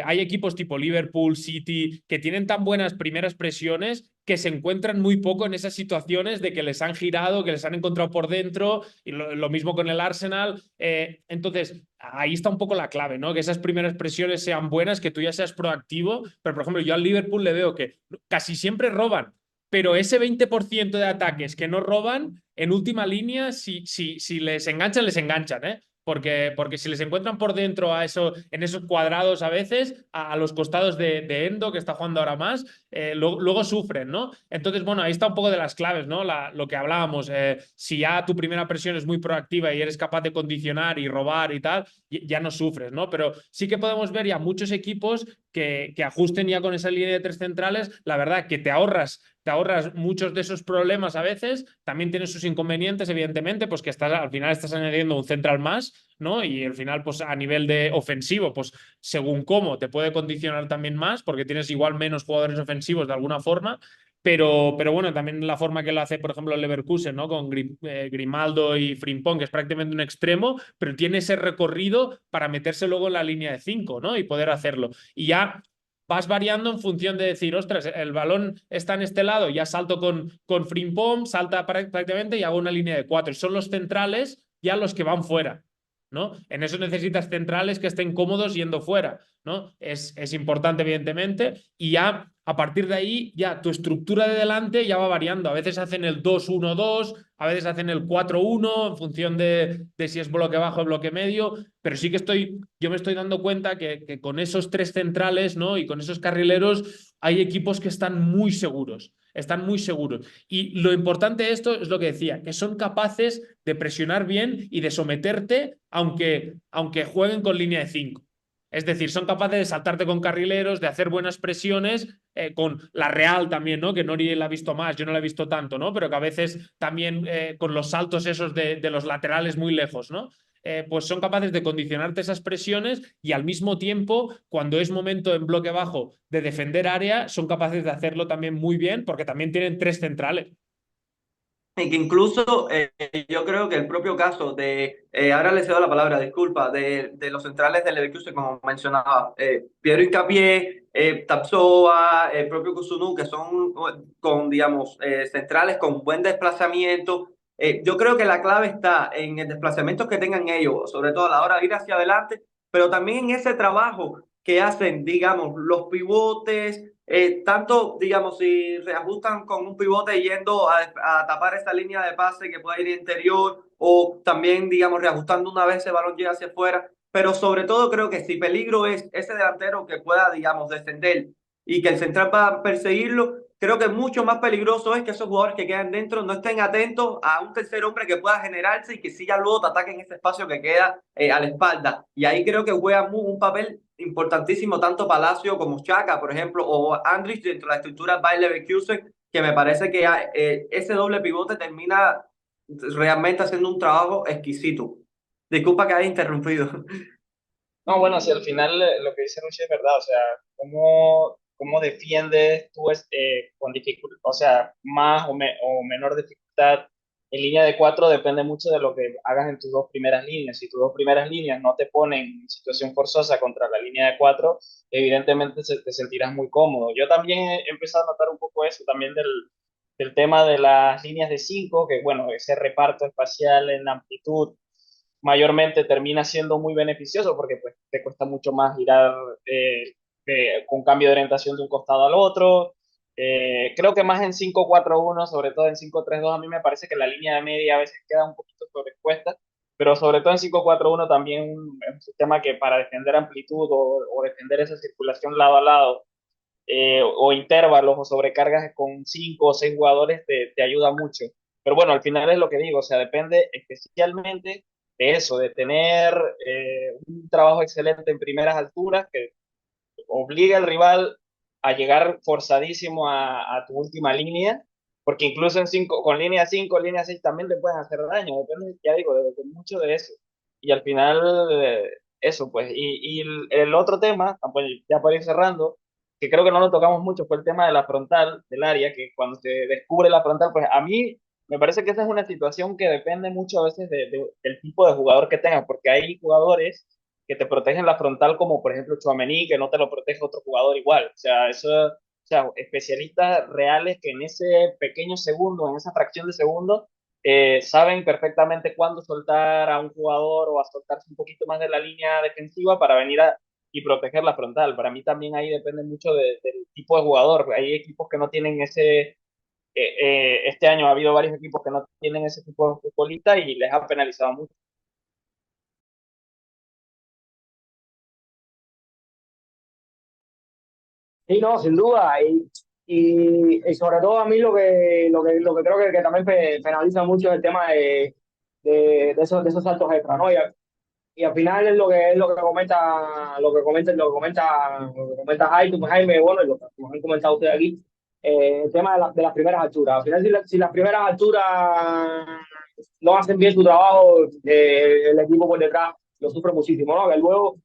hay equipos tipo Liverpool, City, que tienen tan buenas primeras presiones que se encuentran muy poco en esas situaciones de que les han girado, que les han encontrado por dentro, y lo mismo con el Arsenal. Entonces, ahí está un poco la clave, ¿no? Que esas primeras presiones sean buenas, que tú ya seas proactivo, pero por ejemplo, yo al Liverpool le veo que casi siempre roban, pero ese 20% de ataques que no roban, en última línea, si les les enganchan, ¿eh? Porque si les encuentran por dentro en esos cuadrados a veces, a los costados de Endo, que está jugando ahora más, luego sufren, ¿no? Entonces, bueno, ahí está un poco de las claves, ¿no? Lo que hablábamos, si ya tu primera presión es muy proactiva y eres capaz de condicionar y robar y tal, ya no sufres, ¿no? Pero sí que podemos ver ya muchos equipos que ajusten ya con esa línea de tres centrales, la verdad que te ahorras muchos de esos problemas a veces, también tienes sus inconvenientes, evidentemente, pues que al final estás añadiendo un central más, ¿no? Y al final, pues a nivel de ofensivo, pues según cómo te puede condicionar también más, porque tienes igual menos jugadores ofensivos de alguna forma. Pero bueno, también la forma que lo hace, por ejemplo, el Leverkusen, ¿no? Con Grimaldo y Frimpong, que es prácticamente un extremo, pero tiene ese recorrido para meterse luego en la línea de 5, ¿no? Y poder hacerlo. Y ya vas variando en función de decir, ostras, el balón está en este lado, ya salto con Frimpong, salta prácticamente y hago una línea de 4. Son los centrales ya los que van fuera, ¿no? En eso necesitas centrales que estén cómodos yendo fuera, ¿no? Es importante, evidentemente, y ya a partir de ahí, ya tu estructura de delante ya va variando. A veces hacen el 2-1-2, a veces hacen el 4-1 en función de si es bloque bajo o bloque medio, pero sí que yo me estoy dando cuenta que con esos tres centrales, ¿no? Y con esos carrileros hay equipos que están muy seguros. están muy seguros. Y lo importante de esto es lo que decía, que son capaces de presionar bien y de someterte aunque jueguen con línea de 5. Es decir, son capaces de saltarte con carrileros, de hacer buenas presiones, con la Real también, ¿no? Que Nori la ha visto más, yo no la he visto tanto, ¿no? Pero que a veces también con los saltos esos de los laterales muy lejos, ¿no? Pues son capaces de condicionarte esas presiones y al mismo tiempo, cuando es momento en bloque bajo de defender área, son capaces de hacerlo también muy bien porque también tienen 3 centrales. Y que incluso yo creo que el propio caso ahora le cedo la palabra, disculpa, de los centrales del Leverkusen, como mencionaba, Piero Hincapié, Tapsoba, el propio Kusunu, que son con, digamos, centrales con buen desplazamiento. Yo creo que la clave está en el desplazamiento que tengan ellos, sobre todo a la hora de ir hacia adelante, pero también en ese trabajo que hacen, digamos, los pivotes, tanto, digamos, si reajustan con un pivote yendo a tapar esa línea de pase que pueda ir interior, o también, digamos, reajustando una vez el balón llega hacia afuera, pero sobre todo creo que si peligro es ese delantero que pueda, digamos, descender y que el central va a perseguirlo, creo que mucho más peligroso es que esos jugadores que quedan dentro no estén atentos a un tercer hombre que pueda generarse y que sí ya luego te ataquen ese espacio que queda a la espalda. Y ahí creo que juega un papel importantísimo tanto Palacio como Xhaka, por ejemplo, o Andrich dentro de la estructura Bayer Leverkusen, que me parece que ese doble pivote termina realmente haciendo un trabajo exquisito. Disculpa que haya interrumpido. No, bueno, si al final lo que dice Ruchi es verdad, o sea, cómo defiendes tú con dificultad, o sea, más o menor dificultad en línea de 4 depende mucho de lo que hagas en tus dos primeras líneas. Si tus dos primeras líneas no te ponen en situación forzosa contra la línea de 4, evidentemente te sentirás muy cómodo. Yo también he empezado a notar un poco eso también del tema de las líneas de 5, que bueno, ese reparto espacial en amplitud mayormente termina siendo muy beneficioso porque pues te cuesta mucho más girar con cambio de orientación de un costado al otro. Creo que más en 5-4-1, sobre todo en 5-3-2, a mí me parece que la línea de media a veces queda un poquito sobreexpuesta, pero sobre todo en 5-4-1 también es un sistema que para defender amplitud o defender esa circulación lado a lado, o intervalos o sobrecargas con 5 o 6 jugadores te ayuda mucho. Pero bueno, al final es lo que digo, o sea, depende especialmente de eso, de tener un trabajo excelente en primeras alturas que obliga al rival a llegar forzadísimo a tu última línea, porque incluso con línea 5 línea 6 también te pueden hacer daño, depende, ya digo, de mucho de eso. Y al final, eso pues. Y el otro tema, pues, ya para ir cerrando, que creo que no lo tocamos mucho, fue el tema de la frontal, del área, que cuando se descubre la frontal, pues a mí me parece que esa es una situación que depende mucho a veces del tipo de jugador que tengas, porque hay jugadores que te protegen la frontal, como por ejemplo Tchouaméni, que no te lo protege otro jugador igual. O sea, o sea, especialistas reales que en ese pequeño segundo, en esa fracción de segundo, saben perfectamente cuándo soltar a un jugador o a soltarse un poquito más de la línea defensiva para venir y proteger la frontal. Para mí también ahí depende mucho del tipo de jugador. Hay equipos que no tienen este año ha habido varios equipos que no tienen ese tipo de futbolista y les ha penalizado mucho. Sí, no, sin duda. Y sobre todo a mí lo que creo que también penaliza mucho es el tema de esos saltos extra, ¿no? Y al final es lo que comenta Jaime, bueno, y lo que han comentado ustedes aquí, el tema de las primeras alturas. Al final, si las primeras alturas no hacen bien su trabajo, el equipo por detrás lo sufre muchísimo, ¿no? Que luego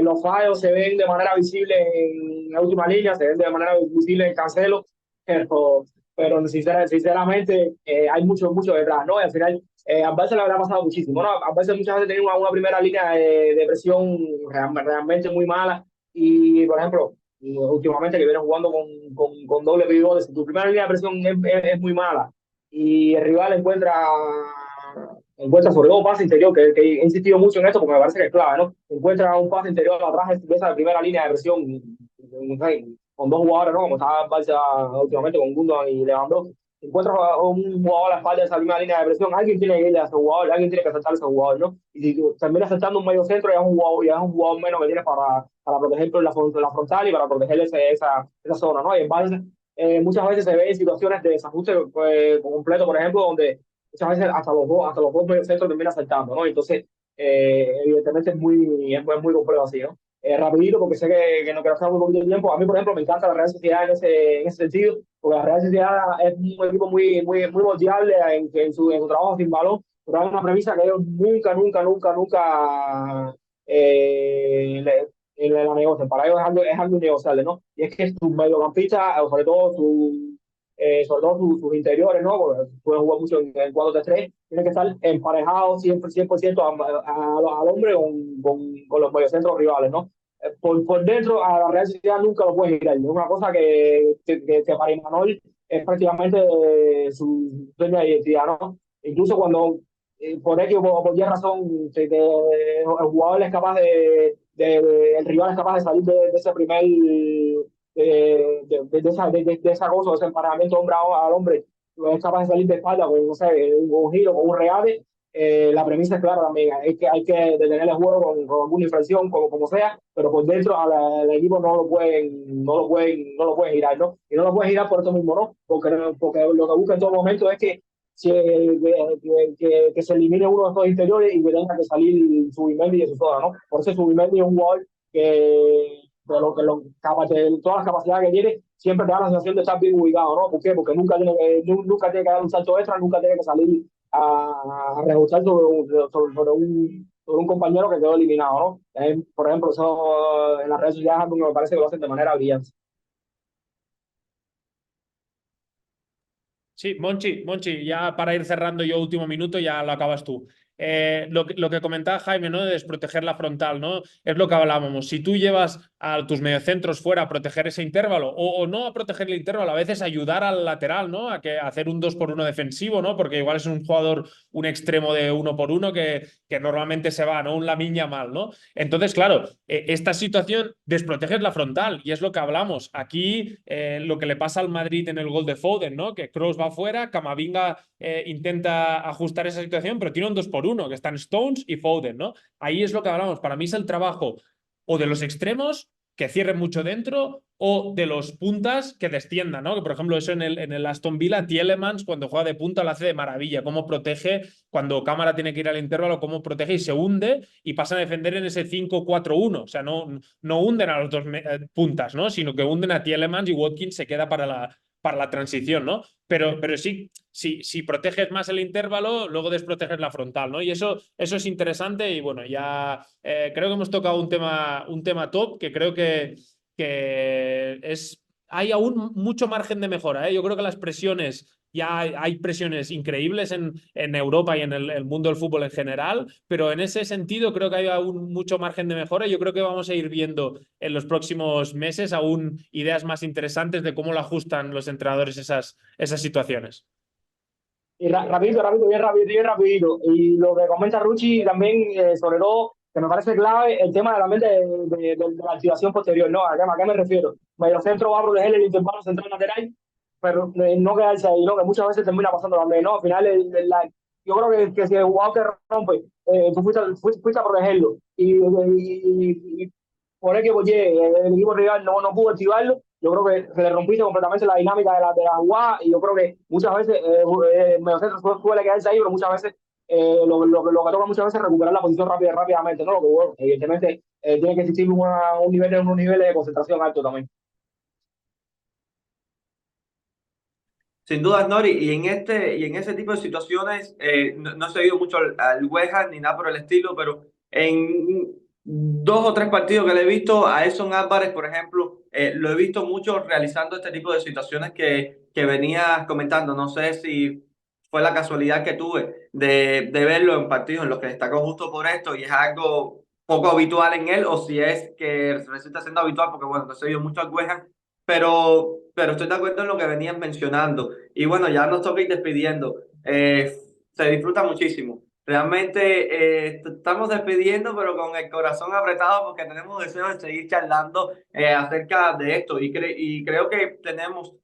los fallos se ven de manera visible en la última línea, se ven de manera visible en Cancelo, pero, pero sinceramente hay mucho detrás, ¿no? Y al final a Barça le habrá pasado muchísimo, ¿no? A Barça muchas veces tenía una primera línea de presión realmente muy mala y, por ejemplo, últimamente que vienen jugando con doble pivote, si tu primera línea de presión es muy mala y el rival encuentra sobre todo pase interior, que he insistido mucho en esto porque me parece que es clave, ¿no? Encuentra un pase interior atrás de esa primera línea de presión con dos jugadores, ¿no? Como estaba Barça últimamente con Gundogan y Lewandowski. Encuentra un jugador a la espalda de esa misma línea de presión, alguien tiene que irle a ese jugador, alguien tiene que aceptar a ese jugador, ¿no? Y si termina aceptando un medio centro, ya es un jugador menos que tiene para proteger la frontal y para proteger esa zona, ¿no? Y el Barça muchas veces se ve en situaciones de desajuste pues, completo, por ejemplo, donde muchas veces hasta los dos mediocentros terminan saltando, ¿no? Entonces, evidentemente es muy complejo así, ¿no? Rapidito, porque sé que no quiero estar muy poquito tiempo. A mí, por ejemplo, me encanta la Real Sociedad en ese sentido, porque la Real Sociedad es un equipo muy moldeable en su trabajo sin balón, pero hay una premisa que ellos nunca la negocian. Para ellos es algo innegociable, ¿no? Y es que sus mediocampistas, sobre todo sus interiores, ¿no? Porque pueden jugar mucho en 4-3-3, tienen que estar emparejados 100% al hombre con los mediocentros rivales, ¿no? Por dentro, a la Real Sociedad nunca lo puede girar. Es una cosa que para Imanol es prácticamente su sueño de identidad, ¿no? Incluso cuando por X o por cualquier razón el jugador es capaz el rival es capaz de salir de ese primer de esa cosa, de ese emparejamiento hombre al hombre, es capaz de salir de espalda con, no sé, un giro, con un regate. La premisa es clara también, hay que detener el juego con alguna infracción, como sea, pero por dentro al equipo no lo pueden girar, ¿no? Y no lo pueden girar por eso mismo, ¿no? Porque lo que busca en todo momento es que se elimine uno de estos interiores y que tenga que salir Subimendi de su zona, ¿no? Por eso Subimendi es un jugador de todas las capacidades que tiene, siempre te da la sensación de estar bien ubicado, ¿no? ¿Por qué? Porque nunca tiene que dar un salto extra, nunca tiene que salir a rebuscar sobre un compañero que quedó eliminado, ¿no? Por ejemplo, eso en las redes sociales es algo que me parece que lo hacen de manera brillante. Sí, Monchi, ya para ir cerrando yo último minuto, ya lo acabas tú. Lo que comentaba Jaime, ¿no? De desproteger la frontal, ¿no? Es lo que hablábamos. Si tú llevas a tus mediocentros fuera a proteger ese intervalo, o no a proteger el intervalo, a veces ayudar al lateral, ¿no? A hacer un 2-1 defensivo, ¿no? Porque igual es un jugador, un extremo de 1-1 que normalmente se va, ¿no? Un Lamine Yamal, ¿no? Entonces, claro, esta situación desproteges la frontal, y es lo que hablamos. Aquí, lo que le pasa al Madrid en el gol de Foden, ¿no? Que Kroos va afuera, Camavinga intenta ajustar esa situación, pero tiene un 2-1, que están Stones y Foden, ¿no? Ahí es lo que hablamos. Para mí es el trabajo o de los extremos, que cierren mucho dentro, o de los puntas que desciendan, ¿no? Que por ejemplo eso en el Aston Villa, Tielemans cuando juega de punta lo hace de maravilla, cómo protege cuando Cámara tiene que ir al intervalo, cómo protege y se hunde y pasa a defender en ese 5-4-1, o sea, no hunden a los dos puntas, ¿no? Sino que hunden a Tielemans y Watkins se queda para la transición, ¿no? Pero sí, si proteges más el intervalo, luego desproteges la frontal, ¿no? Y eso es interesante y bueno, ya creo que hemos tocado un tema top que creo que hay aún mucho margen de mejora, ¿eh? Yo creo que las presiones, ya hay presiones increíbles en Europa y en el mundo del fútbol en general, pero en ese sentido creo que hay aún mucho margen de mejora y yo creo que vamos a ir viendo en los próximos meses aún ideas más interesantes de cómo lo ajustan los entrenadores esas situaciones. Y bien rapidito. Y lo que comenta Ruchi también, sobre todo, que me parece clave, el tema de la mente de la activación posterior, ¿no? ¿A qué me refiero? Medio centro va a proteger el intervalo central lateral, pero no quedarse ahí, ¿no? Que muchas veces termina pasando también, ¿no? Al final, yo creo que si el jugador te rompe, tú fuiste a protegerlo y por que el equipo rival no pudo activarlo, yo creo que se le rompiste completamente la dinámica de la jugada y yo creo que muchas veces Mediocentro suele quedarse ahí, pero muchas veces lo que toca muchas veces es recuperar la posición rápidamente, ¿no? Lo que bueno, evidentemente tiene que existir unos niveles de concentración alto también. Sin dudas, Nori, y en ese tipo de situaciones no he seguido mucho al West Ham ni nada por el estilo, pero en 2 o 3 partidos que le he visto a Edson Álvarez, por ejemplo, lo he visto mucho realizando este tipo de situaciones que venías comentando. No sé si fue la casualidad que tuve de verlo en partidos en los que destacó justo por esto y es algo poco habitual en él, o si es que resulta siendo habitual, porque bueno, no he seguido mucho al West Ham, pero estoy de acuerdo en lo que venían mencionando. Y bueno, ya nos toca ir despidiendo. Se disfruta muchísimo. Realmente estamos despidiendo, pero con el corazón apretado porque tenemos deseo de seguir charlando acerca de esto. Y creo que tenemos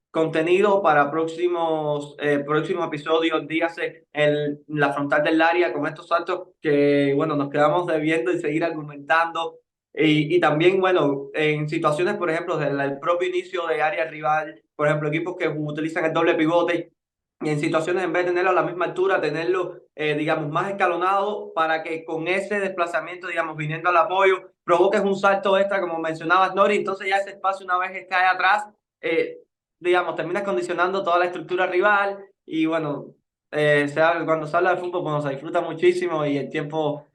contenido para próximos episodios, dígase en la frontal del área, con estos saltos que, bueno, nos quedamos debiendo y seguir argumentando. Y también, bueno, en situaciones, por ejemplo, del propio inicio de área rival, por ejemplo, equipos que utilizan el doble pivote y en situaciones en vez de tenerlo a la misma altura, tenerlo, digamos, más escalonado para que con ese desplazamiento, digamos, viniendo al apoyo, provoques un salto extra, como mencionabas, Nori, entonces ya ese espacio una vez que está ahí atrás, digamos, terminas condicionando toda la estructura rival y bueno, cuando se habla de fútbol, bueno, se disfruta muchísimo y el tiempo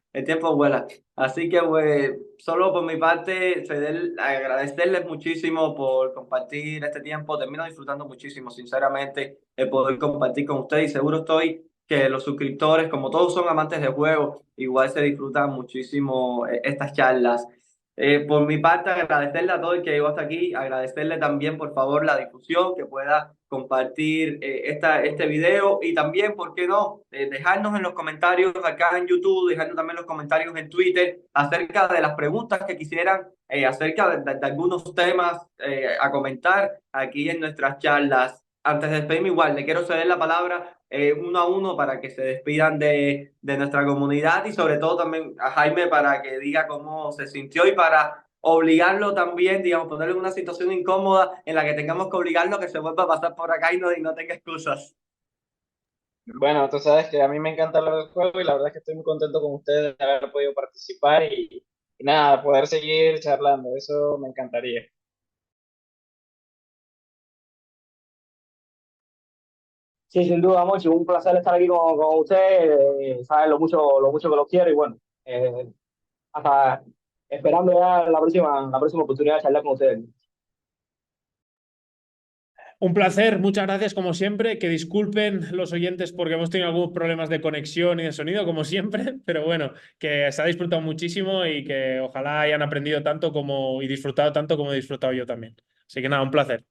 vuela. Así que, pues, solo por mi parte, Fidel, agradecerles muchísimo por compartir este tiempo. Termino disfrutando muchísimo, sinceramente, el poder compartir con ustedes y seguro estoy que los suscriptores, como todos son amantes de juego, igual se disfrutan muchísimo estas charlas. Por mi parte, agradecerle a todo el que llegó hasta aquí, agradecerle también, por favor, la difusión, que pueda compartir este video y también, ¿por qué no? Dejarnos en los comentarios acá en YouTube, dejarnos también los comentarios en Twitter acerca de las preguntas que quisieran, acerca de algunos temas a comentar aquí en nuestras charlas. Antes de despedirme, igual, le quiero ceder la palabra uno a uno para que se despidan de nuestra comunidad y sobre todo también a Jaime para que diga cómo se sintió y para obligarlo también, digamos, ponerlo en una situación incómoda en la que tengamos que obligarlo a que se vuelva a pasar por acá y no tenga excusas. Bueno, tú sabes que a mí me encanta hablar del juego y la verdad es que estoy muy contento con ustedes de haber podido participar y nada, poder seguir charlando, eso me encantaría. Sí, sin duda, Mochi, un placer estar aquí con usted. Sabes lo mucho que lo quiero y bueno, hasta esperando ya la próxima oportunidad de charlar con ustedes. Un placer, muchas gracias como siempre. Que disculpen los oyentes porque hemos tenido algunos problemas de conexión y de sonido, como siempre, pero bueno, que se ha disfrutado muchísimo y que ojalá hayan aprendido tanto como y disfrutado tanto como he disfrutado yo también. Así que nada, un placer.